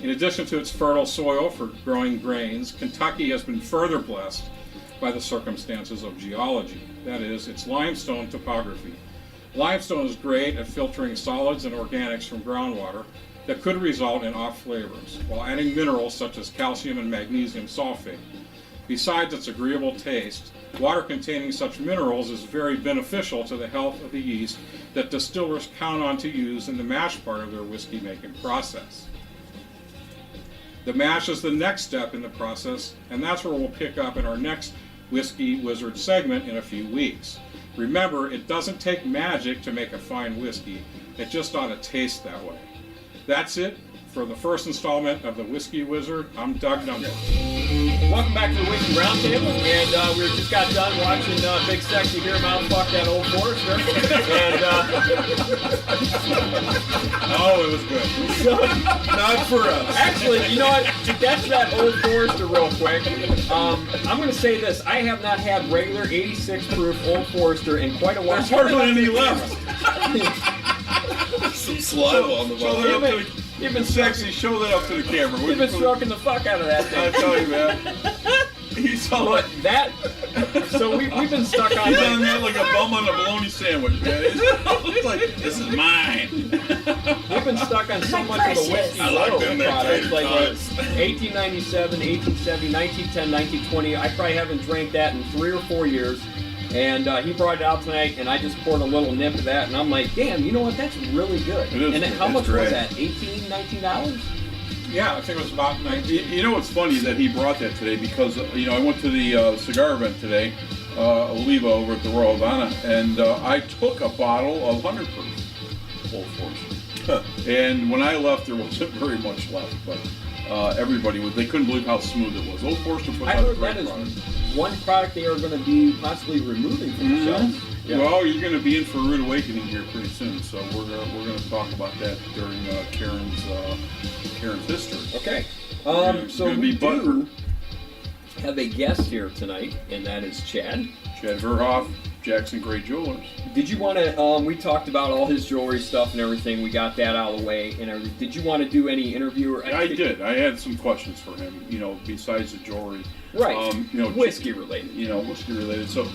In addition to its fertile soil for growing grains, Kentucky has been further blessed by the circumstances of geology, that is, its limestone topography. Limestone is great at filtering solids and organics from groundwater that could result in off flavors, while adding minerals such as calcium and magnesium sulfate. Besides its agreeable taste, water containing such minerals is very beneficial to the health of the yeast that distillers count on to use in the mash part of their whiskey making process. The mash is the next step in the process, and that's where we'll pick up in our next Whiskey Wizard segment in a few weeks. Remember, it doesn't take magic to make a fine whiskey, it just ought to taste that way. That's it for the first installment of the Whiskey Wizard. I'm Doug Duncan. Welcome back to the Whiskey Roundtable, and we just got done watching Big Sexy Here Mouth fuck that old Forester, and Oh, it was good. Not for us. actually, you know what? To catch that old Forester real quick, I'm going to say this: I have not had regular 86 proof old Forester in quite a while. There's hardly any left. Some saliva on the Show bottom. that up to You've been the sexy. Show that up to the camera. You've been stroking the fuck out of that I thing. tell you, man. He's all like, That. So we've been stuck on. he's on that like a bum on a bologna sandwich, man. It's like, this is mine. We've been stuck on so much of the whiskey I like low them there products, tater like tots. 1897, 1870, 1910, 1920. I probably haven't drank that in 3 or 4 years. And he brought it out tonight, and I just poured a little nip of that, and I'm like, damn, you know what? That's really good. It is And good. how much It's was great. that? $18, $19? Yeah, I think it was about 19. You know what's funny that he brought that today because I went to the cigar event today, Oliva over at the Royal Havana, and I took a bottle of 100 proof Old Forester. And when I left, there wasn't very much left, but everybody they couldn't believe how smooth it was. Old Forester puts I out a heard great that is product. one product they are going to be possibly removing from the shelves. Yeah. Well, you're going to be in for a rude awakening here pretty soon, so we're going to talk about that during Karen's history. Okay. You're So gonna we be butthurt. do have a guest here tonight, and that is Chad. Chad Verhoff, Jackson Gray Jewelers. Did you want to? We talked about all his jewelry stuff and everything. We got that out of the way. And everything. Did you want to do any interview? Or I did. I had some questions for him. Besides the jewelry. Right. Whiskey related. Whiskey related. So,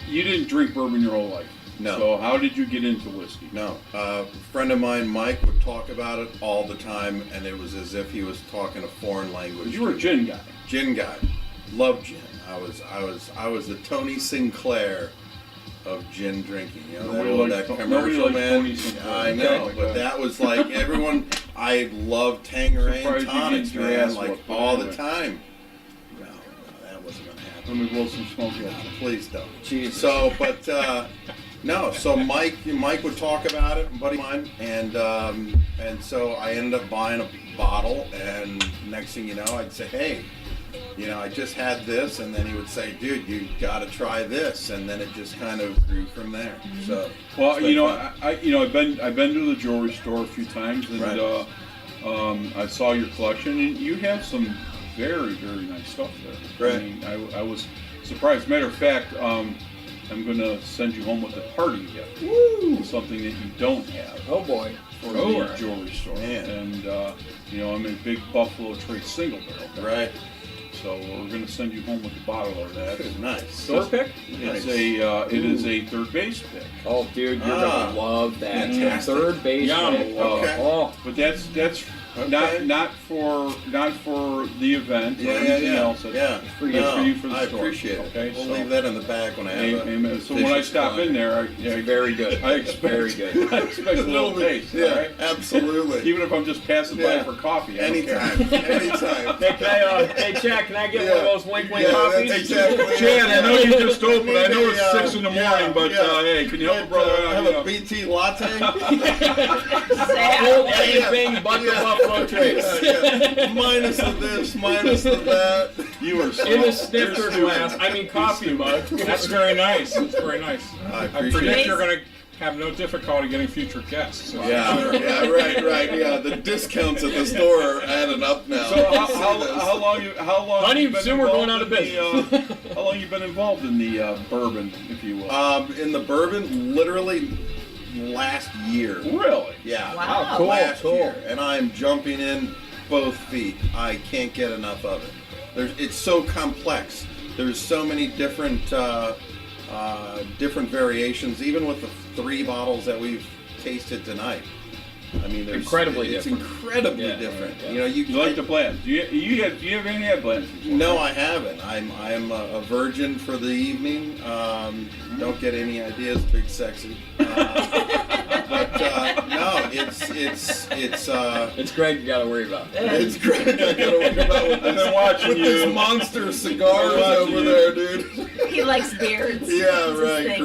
you didn't drink bourbon your whole life. No. So how did you get into whiskey? No. A friend of mine, Mike, would talk about it all the time, and it was as if he was talking a foreign language. You were a gin guy. Gin guy. Loved gin. I was the Tony Sinclair of gin drinking. Nobody that likes commercial, man. Tony Sinclair. I know, Okay. but that was like everyone. I loved Tanqueray Surprised and you tonics, get your man, ass like whooped, but all anyway. the time. No, that wasn't gonna happen. Let me blow some smoke at you. Please don't. Jesus. So, but no. So Mike would talk about it, a buddy of mine, and so I ended up buying a bottle, and next thing you know, I'd say, hey, I just had this, and then he would say, dude, you got to try this, and then it just kind of grew from there. So, Well, it's been fun. I've been to the jewelry store a few times, and Right. I saw your collection, and you have some very, very nice stuff there. Right. I mean, I was surprise. Matter of fact, I'm going to send you home with a party gift. Woo! Something that you don't have. Oh boy. For the jewelry store. Man. And, I'm a big Buffalo Trace single barrel guy. Right. So we're going to send you home with a bottle of that. Nice. Store pick? It's it is a third base pick. Oh, dude, you're gonna love that. Fantastic. Third base Yum. pick. Okay. Oh, But that's Okay. not for the event or Yeah, anything else. Yeah. It's for you for the I store. appreciate it. Okay, We'll so- leave that in the bag when I have Amen. So when I vicious stop client. in there, it's very good. I expect Very good. I expect a little taste. Yeah, all right? absolutely. Even if I'm just passing by Yeah. for coffee. I don't care. Anytime. Anytime. Hey, hey, Chad, can I get one of those wink wink Yeah, coffees? that's exactly. Chad, I know you just opened. I know it's 6 in the Yeah, morning, but yeah. hey, can you help a brother out? Have you a know? BT latte. Hold anything but the Buffalo Trace. Yeah. Minus the this, minus the that. You are so In a snifter glass. I mean, coffee mug. That's very nice. That's very nice. I I appreciate predict it. you're going to have no difficulty getting future guests. Yeah, yeah, right. Yeah, the discounts at the store are adding up now. So how long Honey, you been soon we're going involved out of in the, business. how long you been involved in the bourbon, if you will? In the bourbon, literally last year. Really? Yeah. Wow. Cool, Last cool. year, and I'm jumping in both feet. I can't get enough of it. It's so complex. There's so many different different variations, even with the 3 bottles that we've tasted tonight. I mean, it's Incredibly different. incredibly Yeah, different. yeah. You know, You like the blends? Do you have any had blends before? No, I haven't. I'm a virgin for the evening. Don't get any ideas, big sexy. But no, It's Greg you gotta worry about. it's great. I gotta worry about with I've been watching with you. this monster cigars watching over you. there, dude. He likes beards. Yeah, That's his right.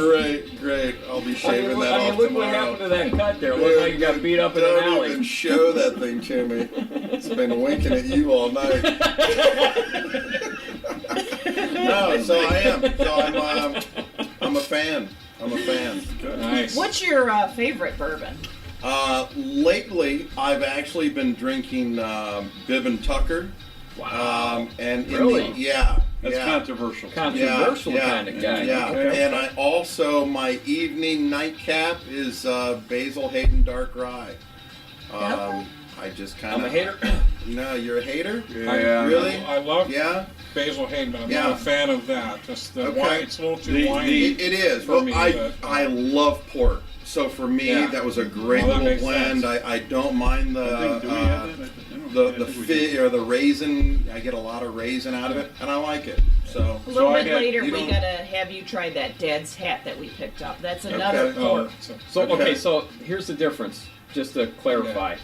thing. Great. I'll be shaving that off look tomorrow. what happened to that cut there. Looked like you got beat up in an Don't alley. even show that thing to me. It's been winking at you all night. No, so I am. So I'm a fan. I'm a fan. Nice. What's your favorite bourbon? Lately, I've actually been drinking Bibb and Tucker. Wow. And Really? That's controversial. Controversial kind of guy. Yeah, Okay. and I also, my evening nightcap is Basil Hayden Dark Rye. I just kind of. I'm a hater. No, you're a hater? Yeah. Really? I love Yeah? Basil Hayden, but I'm Yeah. not a fan of that. Just the Okay. wine, it's a little too The- winey. It is. For Well, me, I love port. So for me, Yeah. that was a great Well, that little makes blend. sense. I don't mind Do we have the that? I don't the think we do. fig or the raisin. I get a lot of raisin out of it, and I like it. So A little I bit had- later, you we don't- gotta have you try that Dad's hat that we picked up. That's another Okay. port. So Okay. okay, so here's the difference. Just to clarify,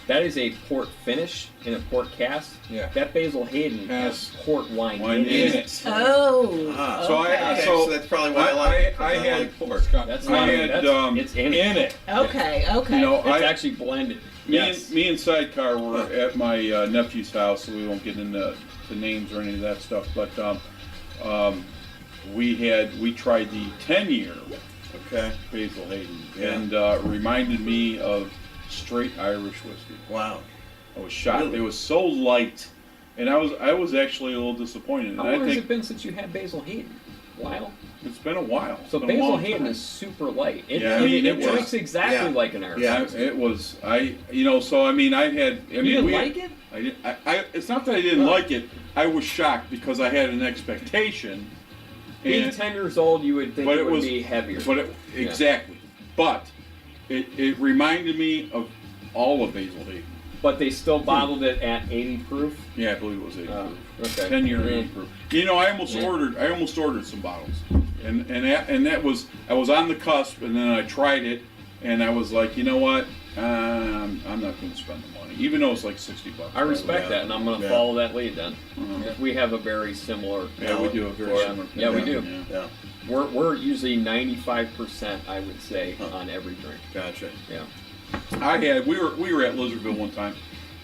that is a port finish in a port cask. Yeah. That Basil Hayden has port wine Wine in in it. Oh. Ah. So okay. I- okay, so so that's probably why I like it. 'cause I had- like port. That's I not had, it's in it. Okay. Okay. You know, It's I actually blended. me Yes. and Sidecar were at my nephew's house, so we won't get into the names or any of that stuff. But we tried the 10-year Okay. Basil Hayden, Yeah. and reminded me of straight Irish whiskey. Wow. I was shocked. Really? It was so light, and I was actually a little disappointed. How And I long has think it been since you had Basil Hayden? A while. it's been a while. So It's been a Basil long Hayden time. is super light. It, Yeah, I mean, it it was. drinks exactly Yeah. like an Irish. Yeah. whiskey. It was. So I mean, I had. I You mean, didn't like it? I did. It's not that I didn't like it. I was shocked because I had an expectation. Being And- 10 years old, you would think but it it would was be heavier. But exactly. But it reminded me of all of Basil Hayden. But they still bottled it at 80 proof. Yeah, I believe it was 80 Oh, proof. okay. 10-year Yeah. 80 proof. You know, I almost Yeah. ordered some bottles, and that was, I was on the cusp, and then I tried it, and I was like, you know what, I'm not going to spend the money, even though it's like $60. I respect Yeah. that, and I'm going to Yeah. follow that lead then. Uh-huh. We have a very similar. Yeah, we do a very Yeah. similar. Yeah, we thing. do. Yeah. We're usually 95%, I would say, Huh. on every drink. Gotcha. Yeah. We were at Lizardville one time,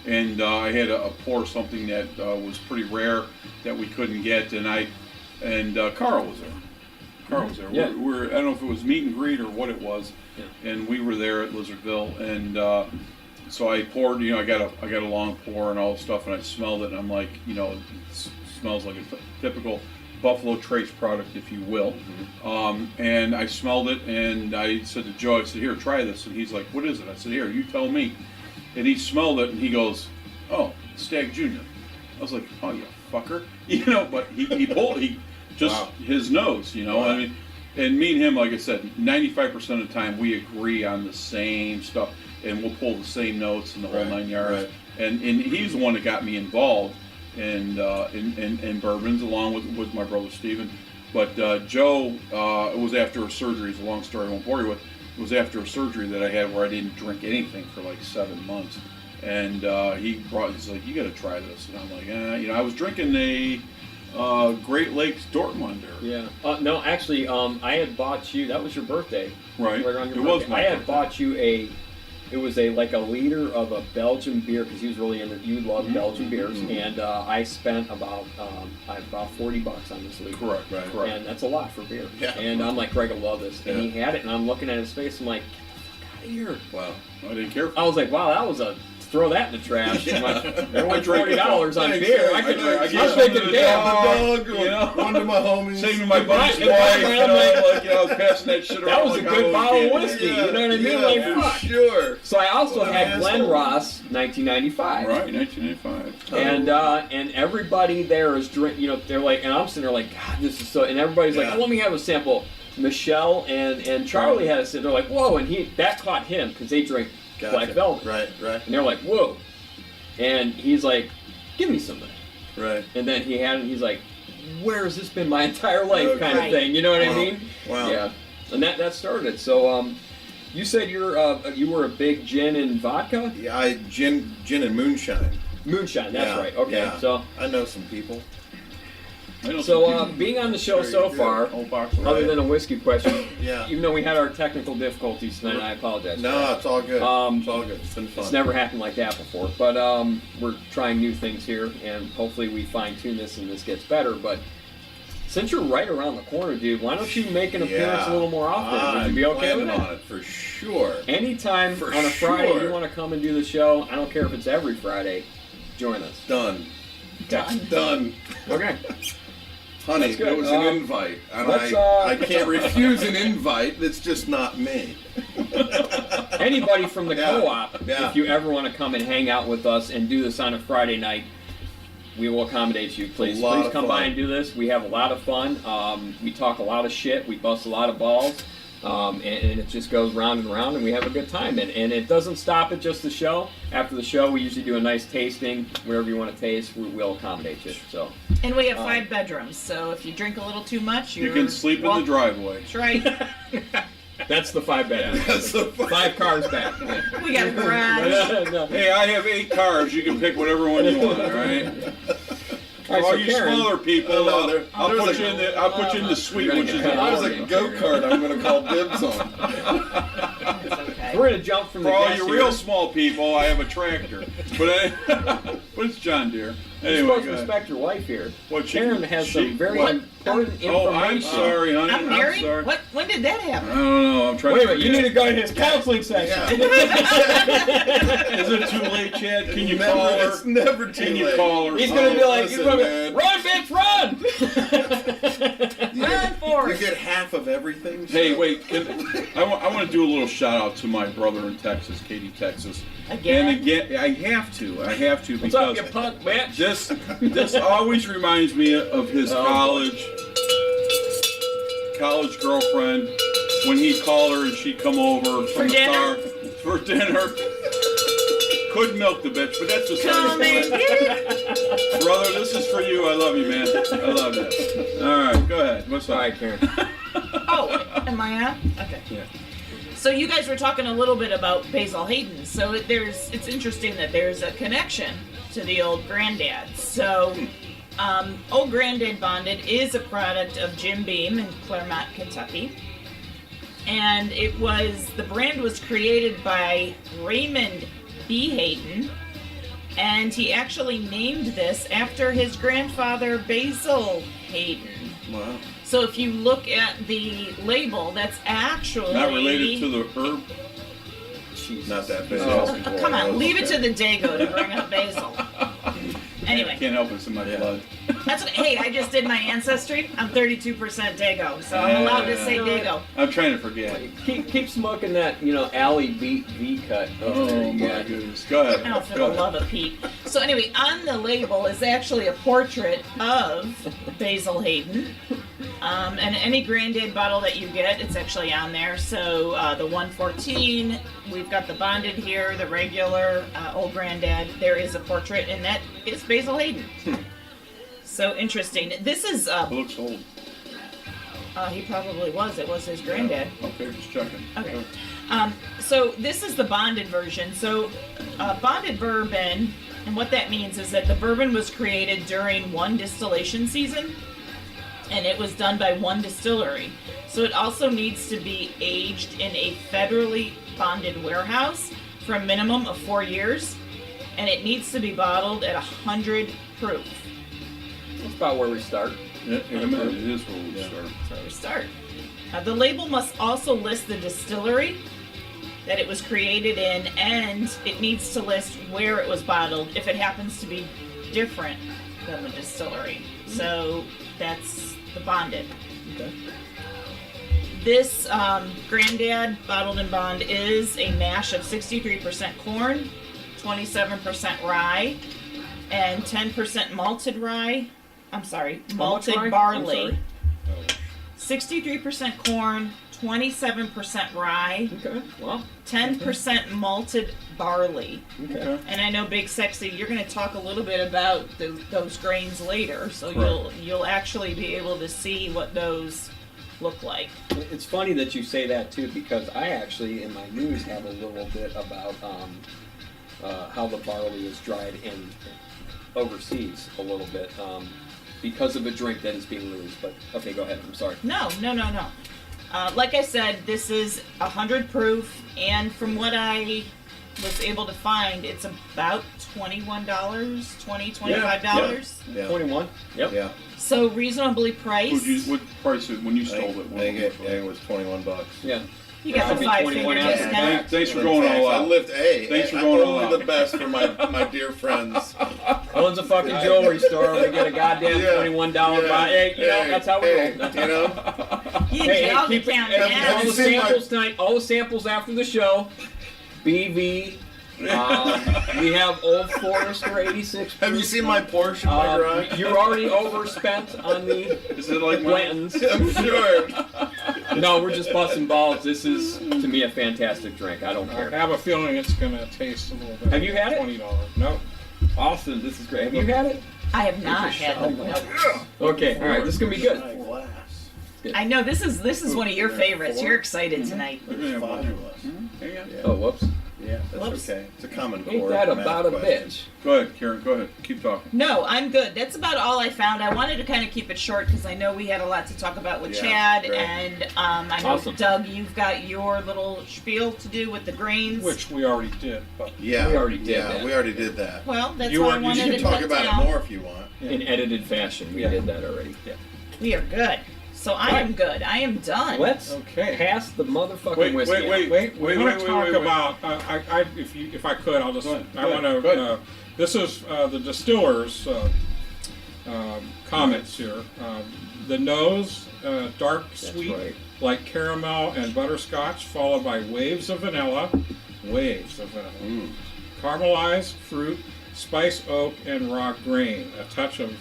and I had a pour something that was pretty rare that we couldn't get, and Carl was there. Carl was there. Yeah. I don't know if it was meet and greet or what it was, Yeah. and we were there at Lizardville, and so I poured. You know, I got a long pour and all the stuff, and I smelled it, and I'm like, you know, it smells like a typical Buffalo Trace product, if you will. And I smelled it, and I said to Joe, I said, here, try this. And he's like, what is it? I said, here, you tell me. And he smelled it, and he goes, oh, Stag Junior. I was like, oh, you fucker. But he pulled, his nose, Wow. I mean, and me and him, like I said, 95% of the time we agree on the same stuff, and we'll pull the same notes and the whole 9 yards. Right. And he's the one that got me involved in bourbons, along with my brother Steven. But Joe, it was after a surgery. It's a long story I won't bore you with. It was after a surgery that I had where I didn't drink anything for like 7 months. And he's like, you got to try this. And I'm like, I was drinking a Great Lakes Dortmunder. Yeah. No, actually, I had bought you. That was your birthday. Right. Around your It was birthday. my I had birthday. bought you It was like a liter of a Belgian beer because he was really into. You love Belgian beers, and I spent about $40 on this liter. Correct. Right. Correct. And that's a lot for beer. Yeah. And I'm like, Greg will love this. And he had it, and I'm looking at his face. I'm like, get the fuck out of here. Wow. I didn't care. I was like, wow, that was throw that in the trash. Yeah. I'm like, they're only drank it. $40 on Thanks, beer. yeah. I could, I I'm gave some thinking, to the damn. Dog, one to my homies. Same to my buddy's wife, I was passing that shit around. That was a like good I bottle of candy. whiskey. You know what I mean? Like, for fuck. sure. So I also What an had Glen asshole. Ross, 1995. Right, 1985. And everybody there is drink. They're like, and I'm sitting there like, God, this is so. And everybody's like, Yeah. oh, let me have a sample. Michelle and Charlie had a sample. They're like, whoa, and that caught him because they drink Black Velvet. Right. And they're like, whoa, and he's like, give me some of that. Right. And then he had it. He's like, where has this been my entire life, kind of Right. thing. You know what I Wow. mean? Wow. Yeah. And that started it. So you said you were a big gin and vodka. Yeah, gin and moonshine. Moonshine, that's Yeah, right. Okay, yeah. so I know some people. being on the show Very so good. far, Whole box of other right. than a whiskey question, Yeah. even though we had our technical difficulties tonight, I apologize. for No, that. it's all good. It's all good. It's been fun. It's never happened like that before, but we're trying new things here, and hopefully we fine-tune this and this gets better. But since you're right around the corner, dude, why don't you make an appearance a little more often? Would you be okay with planning that? on it for sure. Anytime For on a Friday sure. you want to come and do the show, I don't care if it's every Friday, join us. Done. Okay. Done. Okay. Honey, That's good. it was an invite, and let's, I can't refuse an invite. That's just not me. Anybody from the Yeah. co-op, Yeah. if you ever want to come and hang out with us and do this on a Friday night, we will accommodate you. Please, A lot please of come fun. by and do this. We have a lot of fun. We talk a lot of shit. We bust a lot of balls. And it just goes round and round, and we have a good time. And it doesn't stop at just the show. After the show, we usually do a nice tasting. Whatever you want to taste, we'll accommodate you. So And we have 5 bedrooms, so if you drink a little too much, You can sleep in the driveway. That's right. that's the 5 bedroom. That's the 5 cars back. We got a garage. No. Hey, I have 8 cars. You can pick whatever one you want, all right? All right, For all so you Karen, smaller people, Oh, no, I'll there's put a- you in the suite, You're which gonna is cut out. There's a Okay. go-kart I'm going to call dibs on. It's okay. we're gonna jump from For the all guest you here. real small people, I have a tractor. But it's John Deere. You're Anyway, supposed to go ahead. respect your wife here. What, she- Karen has she- some very what? important information. Oh, I'm sorry, honey. I'm married? sorry. What? When did that I happen? don't know. I'm trying Wait a to minute, you need forget. to go to his counseling session. Is it too late, Chad? Can you call her? It's never too Can you late. call her? He's gonna be like, he's listen, gonna be, man. run, bitch, run! Run for You it. get half of everything. Hey, so- wait. I want to do a little shout out to my brother in Texas, Katy, Texas. Again? And again, I have to What's up, because you punk bitch? this always reminds me of his Oh, college girlfriend when he'd call her and she'd come over from For the dinner? car for dinner. Couldn't milk the bitch, but that's beside Come the and point. get it. Brother, this is for you. I love you, man. I love you. All right, go ahead. What's All up? right, Karen. Oh, am I on? Okay. Yeah. So you guys were talking a little bit about Basil Hayden. So it's interesting that there's a connection to the old granddad. So old granddad bonded is a product of Jim Beam in Claremont, Kentucky. And the brand was created by Raymond B. Hayden. And he actually named this after his grandfather Basil Hayden. Wow. So if you look at the label, that's actually Not related to the herb. Jesus. Not that big. Oh, Come on, leave it to the Dago to bring up basil. Anyway, Can't help it, it's in my blood. that's what, hey, I just did my ancestry. I'm 32% Dago, so I'm allowed to say Dago. I'm trying to forget. Keep smoking that, alley V cut. Oh my goodness. Go ahead. I don't for Go the ahead. love of Pete. So anyway, on the label is actually a portrait of Basil Hayden. And any Granddad bottle that you get, it's actually on there. So the 114, we've got the bonded here, the regular Old Granddad. There is a portrait, and that is Basil Hayden. So interesting. This is It looks old. he probably was. It was his granddad. Okay, just checking. Okay. So this is the bonded version. So bonded bourbon, and what that means is that the bourbon was created during one distillation season, and it was done by one distillery. So it also needs to be aged in a federally bonded warehouse for a minimum of 4 years, and it needs to be bottled at 100 proof. That's about where we start. Yeah, it is where we start. That's where we start. The label must also list the distillery that it was created in, and it needs to list where it was bottled if it happens to be different than the distillery. So that's the bonded. Okay. This Granddad Bottled in Bond is a mash of 63% corn, 27% rye, and 10% malted rye. I'm sorry, malted rye? barley. I'm 63% corn, 27% rye, Okay. Well. 10% malted barley. Okay. And I know, Big Sexy, you're going to talk a little bit about those grains later, so you'll actually be able to see what those look like. It's funny that you say that too, because I actually in my news have a little bit about how the barley is dried in overseas a little bit because of a drink that is being released. But okay, go ahead. I'm sorry. No. Like I said, this is 100 proof, and from what I was able to find, it's about $21, $25. Yeah. 21. Yep. Yeah. So reasonably priced. What price it when you I stole think, it? it was $21. Yeah. You got the Should be 5-finger 21 ounces. discount. Thanks for going all I out. lived Thanks for going all only out. the best for my dear friends. Owns a fucking jewelry store. We get a goddamn Yeah. $21 Yeah. buy. Hey, that's how we roll. You know? Y'all keep can count it. it Have All you the down. seen samples tonight. All the samples after the show. BV. We have Old Forester 86. Have you seen my Porsche in my garage? You're already overspent on the Is it like Blanton's. I'm sure. No, we're just busting balls. This is, to me, a fantastic drink. I don't I care. have a feeling it's going to taste a little bit. Have you had it? $20. No. Austin, this is great. Have you had it? I have not had them. Nope. Okay, all right. This is gonna be good. I know this is one of your favorites. You're excited tonight. Oh, whoops. Yeah, that's Whoops. okay. It's a common Ain't core. that math about a question. bitch? Go ahead, Karen. Go ahead. Keep talking. No, I'm good. That's about all I found. I wanted to kind of keep it short because I know we had a lot to talk about with Yeah, Chad, great. and I know Awesome. Doug, you've got your little spiel to do with the grains. Which we already did, but Yeah, We already did yeah, that. we already did that. Well, that's You why were- I you wanted You to can talk put about down. it more if you want. In edited fashion, we did that already. Yeah. We are good. So I am good. I am done. Let's Okay. pass the motherfucking Wait, whiskey. wait, wait. Wait, we're going to wait, talk wait, wait. about. If I could, I'll just. Go ahead, I go want ahead, go to. ahead. This is the distillers' comments here. The nose, dark, sweet, right. like caramel and butterscotch, followed by waves of vanilla. Waves of vanilla. Caramelized fruit, spice oak, and raw grain. A touch of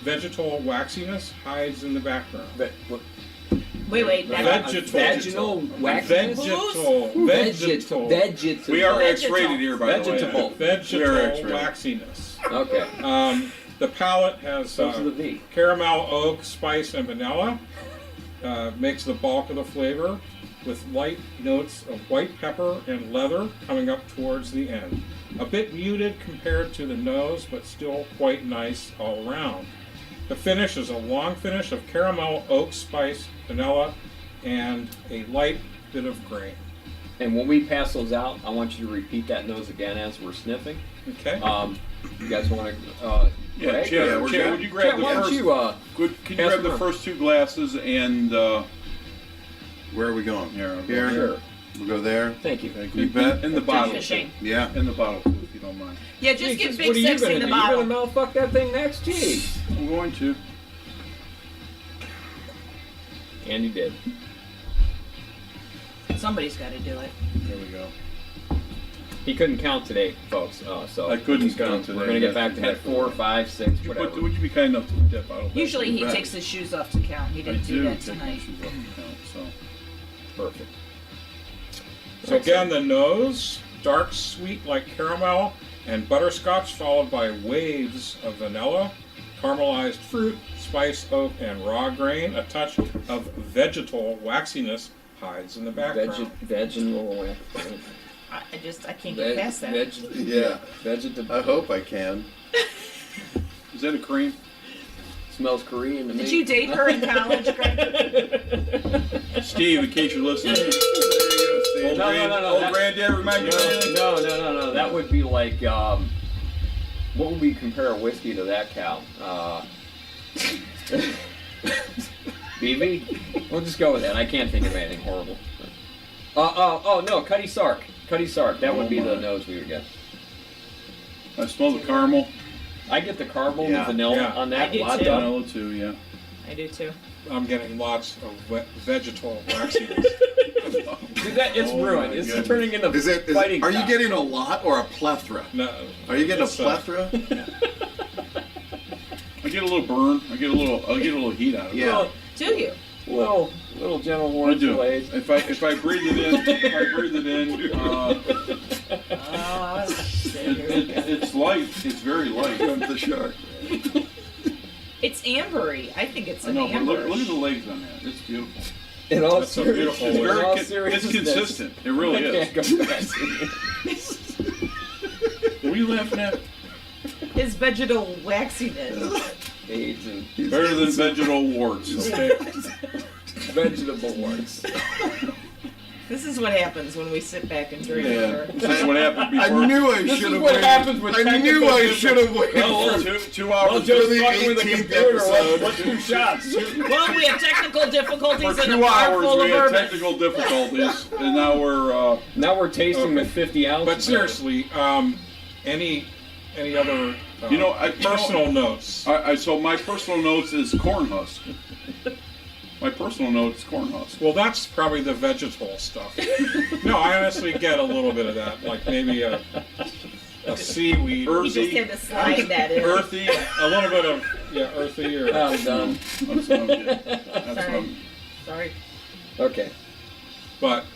vegetal waxiness hides in the background. Wait. Vaginal waxiness? Vegetal. Vegetal. We are Vegetal. X-rated here, by the way. Vegetable. Vegetal We are X-rated. waxiness. Okay. The palate has Goes to the V. caramel, oak, spice, and vanilla. Makes the bulk of the flavor, with light notes of white pepper and leather coming up towards the end. A bit muted compared to the nose, but still quite nice all around. The finish is a long finish of caramel, oak, spice, vanilla, and a light bit of grain. And when we pass those out, I want you to repeat that nose again as we're sniffing. Okay? You guys want to? Yeah, Greg? Chad, Yeah, we're Chad, good. would you grab Chad, the why don't first? you? Can you pass grab the them first two glasses and Where are we going? Here, I'll go Here? Sure. We'll go there. Thank you. Thank You bet. in the bottle. Fishing. Yeah. In the bottle too, if you you don't mind. Yeah, just get Jesus, Big what are you Sexy gonna in the do? You bottle. gonna mouthfuck that thing next? Jeez. I'm going to. And you did. Somebody's got to do it. There we go. He couldn't count today, folks. So I couldn't he's gonna- count today. We're gonna get back to that Exactly. 4, 5, 6, Would whatever. you be kind enough to put that bottle back? Usually he back? takes his shoes off to count. He I didn't do do that take my tonight. shoes off the count, so. Perfect. So again, the nose, dark sweet like caramel and butterscotch, followed by waves of vanilla, caramelized fruit, spice, oak, and raw grain. A touch of vegetal waxiness hides in the background. Vegetal. I can't get past that. Yeah. Vegetable. I hope I can. Is that a cream? Smells Korean to me. Did you date her in college, Greg? Steve, in case you're listening. There you go, Steve. No, Old that- granddad remind you of anything? No. That would be like, what would we compare a whiskey to that, Cal? BB? We'll just go with that. I can't think of anything horrible. Oh, no, Cutty Sark. Cutty Sark. That would be the nose we would get. I smell the caramel. I get the caramel Yeah. and vanilla Yeah. on I that. do Lot too. done. Vanilla too, yeah. I do too. I'm getting lots of vegetal waxiness. Dude, it's Oh ruined. my It's goodness. turning into fighting. Are you cock. getting a lot or a plethora? No, Are you getting a it's, plethora? I get a little burn. I get a little heat out of it. Yeah. Do you? Little gentle I warm do. fillets. If I breathe it in, Oh, it's light. It's very light. From the shark. it's ambery. I think it's I an know, but amber. look at the legs on that. It's beautiful. In all That's a beautiful It's one. in all very it's seriousness, consistent. It really I is. can't go back. What are you laughing at? His vegetal waxiness. AIDS and Better than vegetal warts. Okay. vegetable ones. This is what happens when we sit back and drink. Yeah. This is what happened I before. knew I This should is have what waited. happens with I knew technical I should have waited. Well, for 2 hours. Well, just the fucking with the 18th computer. episode. Let's do shots. Well, we have technical difficulties For and a 2 bar hours, full of we had bourbon. technical difficulties, and now we're. Now we're tasting with 50 ounces. But seriously, any other personal notes? So my personal notes is corn husk. My personal note is corn husk. Well, that's probably the vegetal stuff. No, I honestly get a little bit of that, like maybe a seaweed, You just had to slide that in. Earthy. a little bit of earthy or. I'm done. That's what I'm getting. That's what I'm. Sorry. Okay. But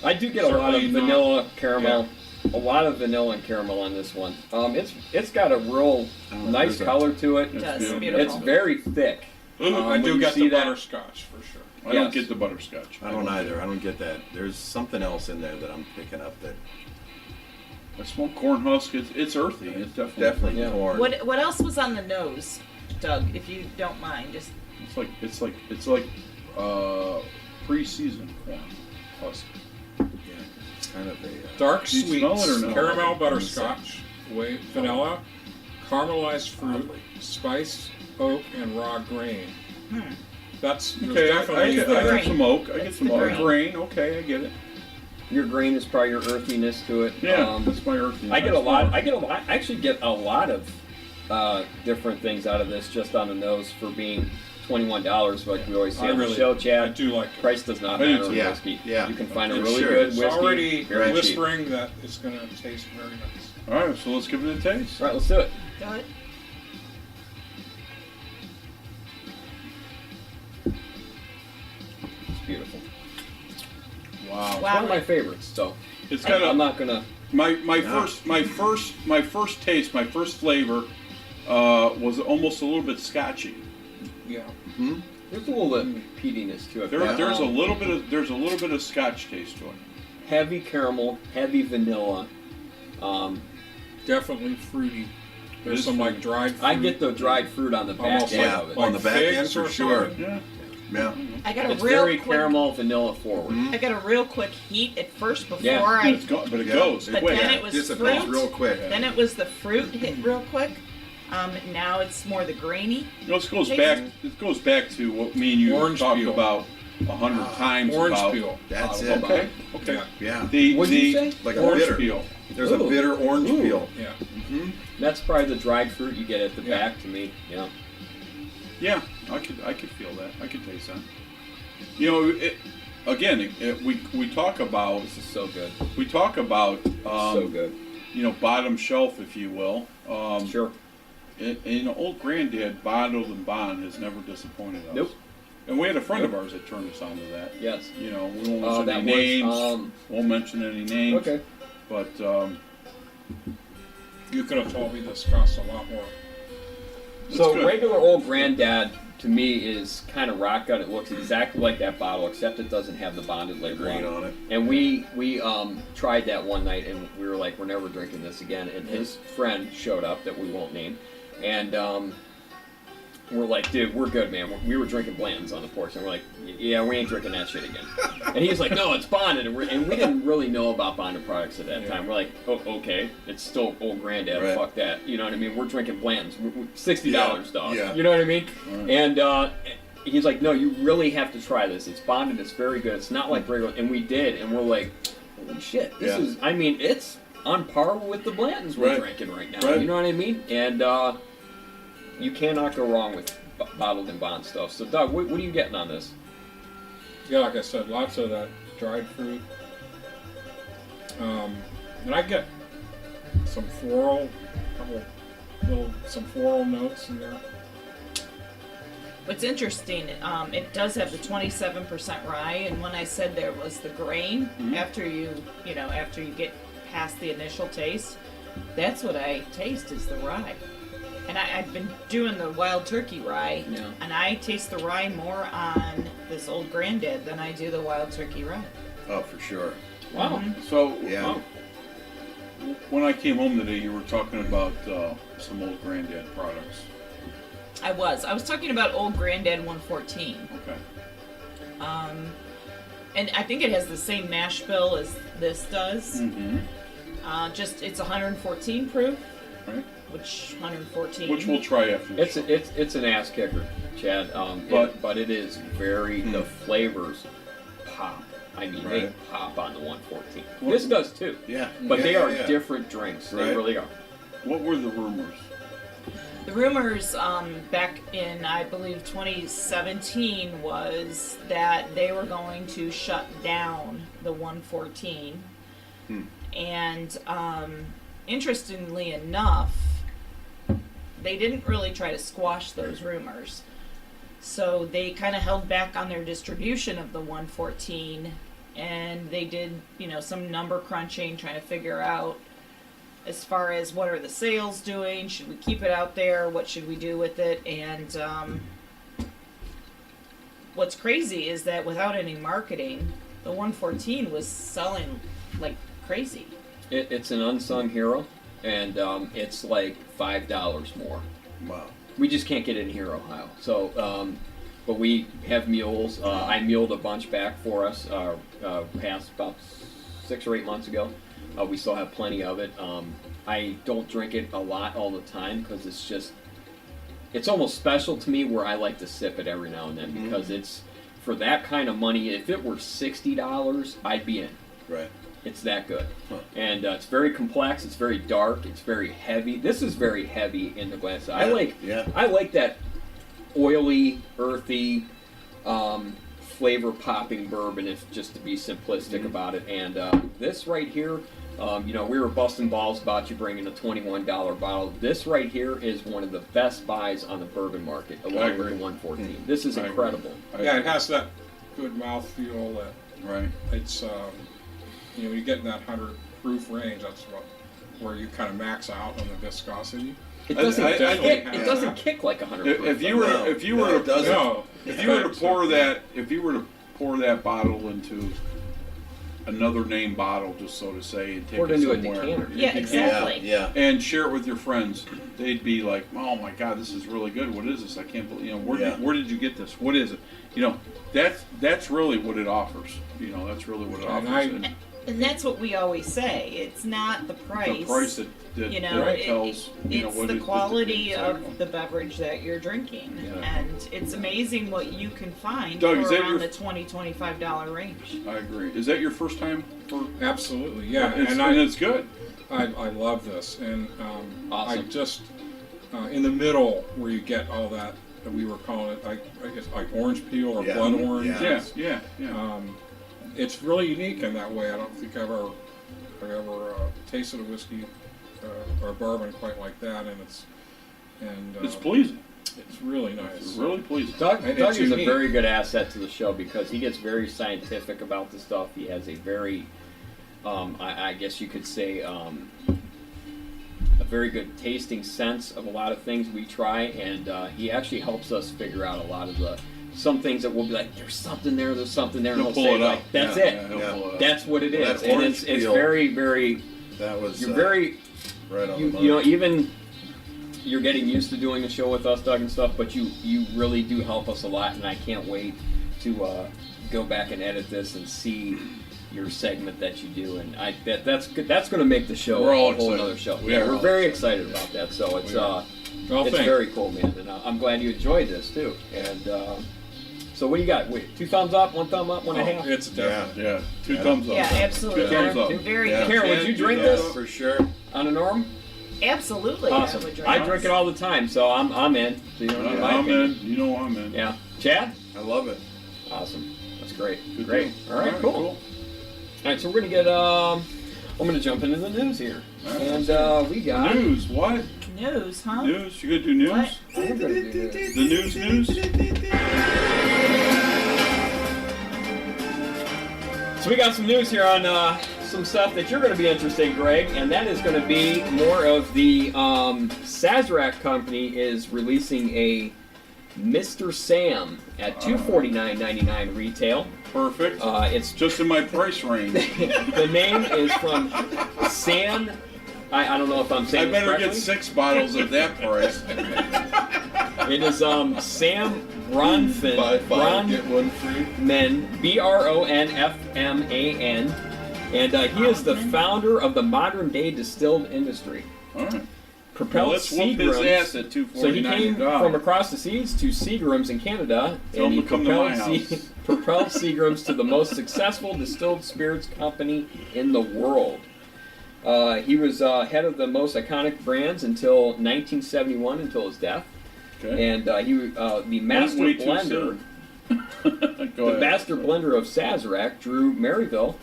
I do get a lot of Certainly not- vanilla caramel. A lot of vanilla and caramel on this one. It's got a real nice color to it. It does. beautiful. Beautiful. It's very thick. I when do you get see the that- butterscotch for sure. I don't Yes. get the butterscotch. I don't either. I don't get that. There's something else in there that I'm picking up that I smell corn husk. It's earthy. It's definitely Yeah. corn. What else was on the nose, Doug? If you don't mind, just It's like pre-seasoned corn husk. Yeah, it's kind of a. Dark Do you smell sweets, it or no? caramel butterscotch, vanilla, caramelized fruit, Oddly. spice, oak, and raw grain. That's Okay, I definitely get grain. some oak. I get some the oak. grain. Grain. Okay, I get it. Your grain is probably your earthiness to it. Yeah, that's my earthy. I actually get a lot of different things out of this just on the nose for being $21, like we always say I on really, the show, I Chad. do like it. Price does not I do matter in too. Yeah, whiskey. yeah. You can find a For really sure. good It's whiskey. already very cheap. whispering that it's going to taste very nice. All right, so let's give it a taste. All right, let's do it. do it. It's beautiful. Wow. It's Wow. one of my favorites, so It's kind I'm of not gonna. my Yeah. first taste, my first flavor was almost a little bit scotchy. Yeah. There's a little bit of peatiness to it. but, There's a little bit of scotch taste to it. heavy caramel, heavy vanilla. Definitely fruity. There's is some like fruity. dried fruit. I get the dried fruit on the back Almost end Yeah, of it. on the back end figs for or sure. something. Yeah. Yeah. I got a It's real very quick. caramel, vanilla forward. I got a real quick heat at first before Yeah. I. But it Yeah. goes But quick. then it was Dissipates fruit. real quick. Then it was the fruit hit real quick. Now it's more the grainy. This goes back to what me and you Orange talked peel. about 100 times Orange about. peel. That's About- it. Okay. Okay. Yeah. The What'd you say? Like a orange bitter. peel. There's a Ooh. bitter orange Ooh. peel. Yeah. That's probably the dried fruit you get at the Yeah. back to me. Yeah. Yeah, I could feel that. I could taste that. You know, we talk about This is so good. So good. you know, bottom shelf, if you will. Sure. And, you know, old Granddad bottled and bond has never disappointed us. Nope. And we had a friend of ours that turned us on to that. Yes. You know, we won't mention That any names. was. Won't mention any names. Okay. But You could have told me this costs a lot more. So good. regular old Granddad to me is kind of rock gut. It looks exactly like that bottle, except it doesn't have the bonded label Green on it. And we tried that one night, and we were like, we're never drinking this again. And his friend showed up that we won't name, and we're like, dude, we're good, man. We were drinking Blanton's on the porch, and we're like, yeah, we ain't drinking that shit again. And he's like, no, it's bonded, and we didn't really know about bonded products at that time. We're like, oh, okay, it's still old Granddad. Right. Fuck that. You know what I mean? We're drinking Blanton's. $60, dog. Yeah. You know what I mean? Right. And he's like, no, you really have to try this. It's bonded. It's very good. It's not like regular. And we did, and we're like, holy shit. This Yeah. is, I mean, it's on par with the Blanton's we're Right. drinking right now. Right. You know what I mean? And you cannot go wrong with bottled and bond stuff. So, Doug, what are you getting on this? Yeah, like I said, lots of that dried fruit. And I get some floral, some floral notes in there. What's interesting, it does have the 27% rye, and when I said there was the grain, after you get past the initial taste, that's what I taste is the rye. And I've been doing the wild turkey rye, Yeah. and I taste the rye more on this old Granddad than I do the wild turkey rye. Oh, for sure. Wow. so Yeah. Wow. when I came home today, you were talking about some old Granddad products. I was talking about old Granddad 114. Okay. And I think it has the same mash bill as this does. Mm-hmm. Just it's 114 proof, Right. which 114. Which we'll try after the show. It's an ass kicker, Chad. But it is very the flavors pop. I mean, they Right. pop on the 114. Well- This does too. Yeah. But Yeah, they yeah, are yeah. different drinks. They Right. really are. What were the rumors? The rumors back in, I believe, 2017 was that they were going to shut down the 114. And interestingly enough, they didn't really try to squash those rumors. So they kind of held back on their distribution of the 114, and they did, some number crunching, trying to figure out as far as what are the sales doing, should we keep it out there, what should we do with it, and what's crazy is that without any marketing, the 114 was selling like crazy. It's an unsung hero, and it's like $5 more. Wow. We just can't get it in here, Ohio. So, but we have mules. I muled a bunch back for us past about 6 or 8 months ago. We still have plenty of it. I don't drink it a lot all the time because it's almost special to me where I like to sip it every now and then because it's, for that kind of money, if it were $60, I'd be in. Right. It's that good. Huh. And it's very complex, it's very dark, it's very heavy. This is very heavy in the glass. I like that oily, earthy, flavor popping bourbon, if just to be simplistic about it. And this right here, we were busting balls about you bringing a $21 bottle. This right here is one of the best buys on the bourbon market, along with the 114. This is incredible. Yeah, it has that good mouthfeel that Right. it's, you get in that 100 proof range, that's where you kind of max out on the viscosity. It doesn't I kick. definitely It have doesn't that. kick like 100 proof. If you were No. if you No, were it to doesn't. No. if you were to pour that bottle into another name bottle, just so to say, and take Pour it it into a somewhere, decanter. Yeah, decanter, exactly. Yeah. and share it with your friends, they'd be like, "Oh my God, this is really good. What is this? I can't believe. Where did you get this? What is it? That's really what it offers. That's really what it And offers. And that's what we always say. It's not the price. The price that tells it's what the it- quality exactly. of the beverage that you're drinking, Yeah. and it's amazing what you can find Doug, is for that around your- the $20-25 range. I agree. Is that your first time for? Absolutely, yeah. and And it's good. I love this, and I Awesome. just in the middle where you get all that we were calling it, I guess like orange peel or Yeah. blood orange. Yeah. Yeah. It's really unique in that way. I don't think I've ever tasted a whiskey or bourbon quite like that, and It's pleasing. it's really nice. It's really pleasing. Doug And is it's a unique. very good asset to the show because he gets very scientific about the stuff. He has a very, I guess you could say, a very good tasting sense of a lot of things we try, and he actually helps us figure out a lot of some things that we'll be like, there's something there, and He'll he'll pull say it like, up. that's Yeah, it. yeah, he'll Yeah. pull it up. That's what it Well, is, that and orange it's peel- very, very. That was You're very. right on You, the money. you know, even you're getting used to doing a show with us, Doug, and stuff, but you really do help us a lot, and I can't wait to go back and edit this and see your segment that you do, and that's good. That's going to make the show We're all a whole excited. other show. We Yeah, are we're all very excited about that. So it's Well, it's thanks. very cool, man, and I'm glad you enjoyed this too. And so what do you got? Wait, 2 thumbs up, 1 thumb up, 1.5. It's definitely. Yeah. 2 thumbs up. Yeah, absolutely. Two thumbs up. Very Yeah. good. Karen, would you drink Yeah. this For sure. on a norm? Absolutely. Awesome. I would drink I this. drink it all the time, so I'm in. So you don't know my I'm opinion. in. You know I'm in. Yeah, Chad. I love it. Awesome. That's great. Good Great. deal. All right, cool. All right, so we're gonna get I'm gonna jump into the news here, All right, and we got. News. What? News, huh? News? You gonna do news? What? We're gonna do this. The news? So we got some news here on some stuff that you're going to be interested in, Greg, and that is going to be more of the Sazerac company is releasing a Mr. Sam at $249.99 retail. Perfect. It's Just in my price range. the name is from Sam. I don't know if I'm I saying better it get correctly. 6 bottles at that price. It is Sam Bronfman. Buy 5, get 1 free. Bronfman, and he is the founder of the modern day distilled industry. All right. Propelled Well, let's whoop his Seagrams. ass at So he came $249. from across the seas to Seagrams in Canada, Tell and him he to come to my house. propelled Seagrams to the most successful distilled spirits company in the world. He was head of the most iconic brands until 1971, until his death. Okay. And he the master Way too blender. soon. Go The ahead. master blender of Sazerac, Drew Mayville.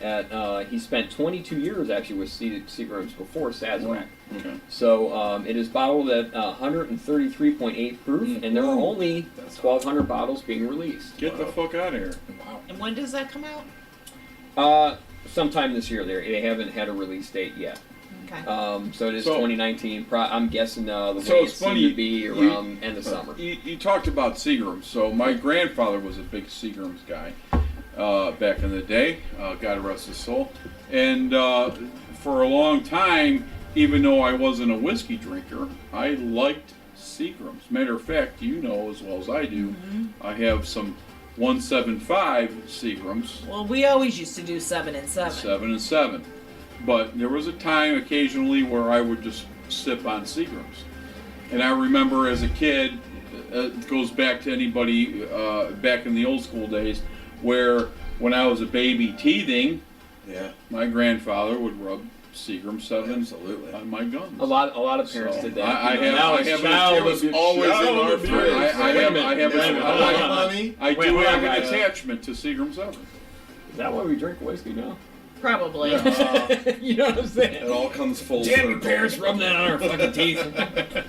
At he spent 22 years actually with Seagrams before Sazerac. Okay. So it is bottled at 133.8 proof, and there are only 1,200 bottles being released. Get the fuck out of here. And when does that come out? Sometime this year, they haven't had a release date yet. Okay. So it is So- 2019. I'm guessing the way So it it's seemed funny, to be you- around end of summer. You talked about Seagrams. So my grandfather was a big Seagrams guy back in the day. God rest his soul. And for a long time, even though I wasn't a whiskey drinker, I liked Seagrams. Matter of fact, you know as well as I do, I have some 175 Seagrams, Well, we always used to do 7 and 7. 7 and 7. But there was a time occasionally where I would just sip on Seagrams. And I remember as a kid, it goes back to anybody back in the old school days, where when I was a baby teething, Yeah, my grandfather would rub Seagram 7 absolutely. on my gums. A lot of parents So, did that. I You know, have- now I it's have- child it was abuse. always in Child our abuse. fridge. I Wait a have minute. a Wait a minute. Hold on, hold on. Honey? I do Wait, hold have on, an guys. attachment to Seagram 7. Is that why we drink whiskey now? Probably. You know what I'm saying? It all comes full Damn, circle. your parents rubbed that on our fucking teeth.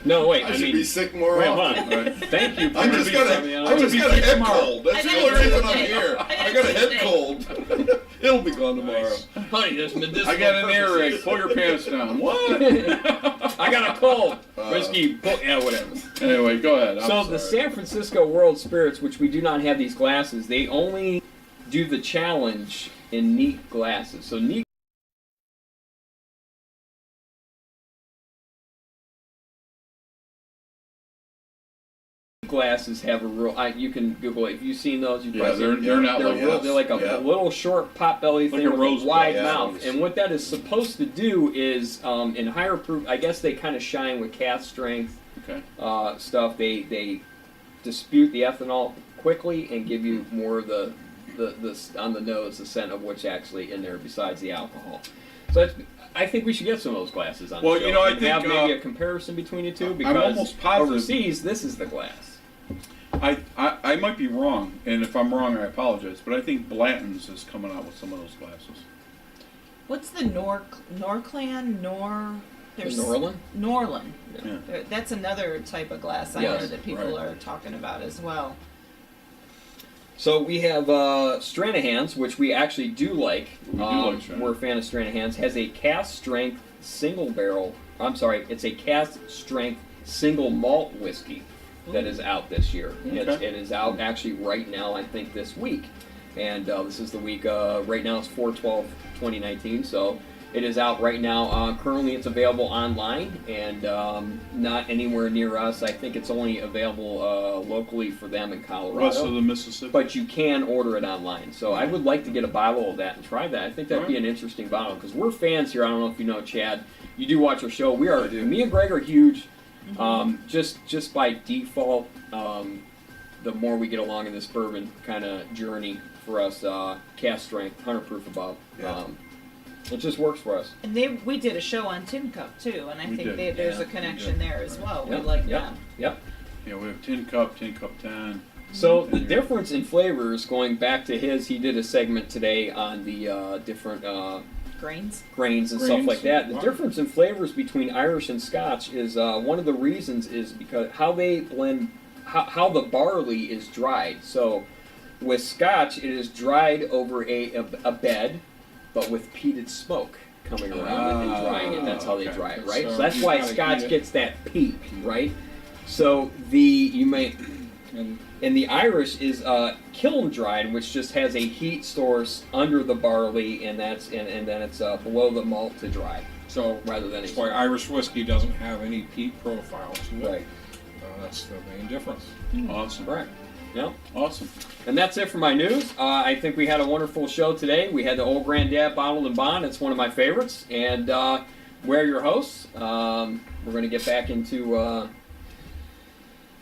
No, wait. I I should mean, be sick more wait, hold often. on. Thank you. For I just got rubbing it on a our teeth. head cold. That's I the got only it reason I'm today. here. I got I it got a head today. cold. It'll be gone tomorrow. Honey, there's medicinal I got an purposes. earache. Pull your pants down. What? I got a cold. Whiskey. Yeah, whatever. Anyway, go ahead. I'm So the sorry. San Francisco World Spirits, which we do not have these glasses, they only do the challenge in neat glasses. So neat glasses have a real. You can Google it. If you've seen those, you Yeah, probably they're not they're, like real, us. they're like a Yeah. little short pot belly Like thing a with rose a wide gold, yeah. mouth. And what that is supposed to do is, in higher proof, I guess they kind of shine with cask strength Okay. stuff. They dispute the ethanol quickly and give you more of the on the nose, the scent of what's actually in there besides the alcohol. So I think we should get some of those glasses on Well, the show. you know, I and think, have maybe a comparison between the two, because almost positive- overseas, this is the glass. I might be wrong, and if I'm wrong, I apologize. But I think Blanton's is coming out with some of those glasses. What's the Norclan? There's Norland? Norland. Yeah. That's another type of glass I Yes, know that people right. are talking about as well. So we have Stranahan's, which we actually do like. We do like Stranahan. We're a fan of Stranahan's. Has a cast strength single barrel. I'm sorry, it's a cast strength single malt whiskey that is out this year. Okay. It is out actually right now, I think this week. And this is the week, right now it's 4/12/2019, so it is out right now. Currently it's available online and not anywhere near us. I think it's only available locally for them in Colorado. West of the Mississippi. But you can order it online. So I would like to get a bottle of that and try that. I think that'd be an interesting bottle, because we're fans here. I don't know if you know, Chad. You do watch our show. We are. Me and Greg are huge. Just by default, the more we get along in this bourbon kind of journey for us, cast strength, 100 proof above. Yeah. It just works for us. And we did a show on Tin Cup too, and I We think did. there's Yeah, a connection we did. there as well. Yep, We like yep, them. Yep. Yeah, we have Tin Cup 10. So the difference in flavors, going back to he did a segment today on the different Grains. grains and stuff like that. The Wow. difference in flavors between Irish and Scotch is one of the reasons is because how they blend, how the barley is dried. So with Scotch, it is dried over a bed, but with peated smoke coming around it and drying it. That's how they okay. dry it, right? So So that's you why gotta Scotch heat it. gets that peat, right? So and the Irish is kiln dried, which just has a heat source under the barley, and then it's below the malt to dry, So rather than that's why Irish whiskey doesn't have any peat profile to it. right. That's the main difference. Awesome. Correct. Yeah. Awesome. And that's it for my news. I think we had a wonderful show today. We had the Old Granddad Bottled and Bond. It's one of my favorites. And we're your hosts. We're going to get back into...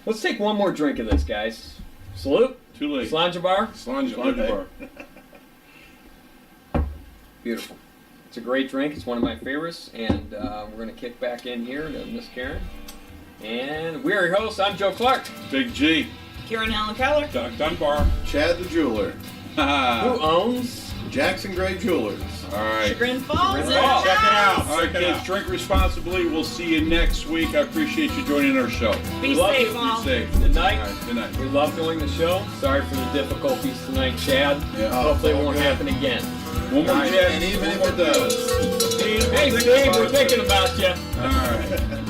let's take one more drink of this, guys. Salute. Too late. Slanjabar. Slange Slanjabar. Beautiful. It's a great drink. It's one of my favorites. And we're going to kick back in here to Miss Karen. And we are your hosts. I'm Joe Clark. Big G. Kieran Allen Keller. Doug Dunbar. Chad the Jeweler, Who owns... Jackson Gray Jewelers. All right. Chagrin Falls. Chagrin in the Falls. Check it house. out. All right, Check it kids, out. drink responsibly. We'll see you next week. I appreciate you joining our show. Be love safe, you. all. Be safe. Good All night. right, good night. We love doing the show. Sorry for the difficulties tonight, Chad. Yeah. Hopefully it all won't good. happen again. One more And Chad. even if it does. Hey, Steve, we're thinking about you. All right.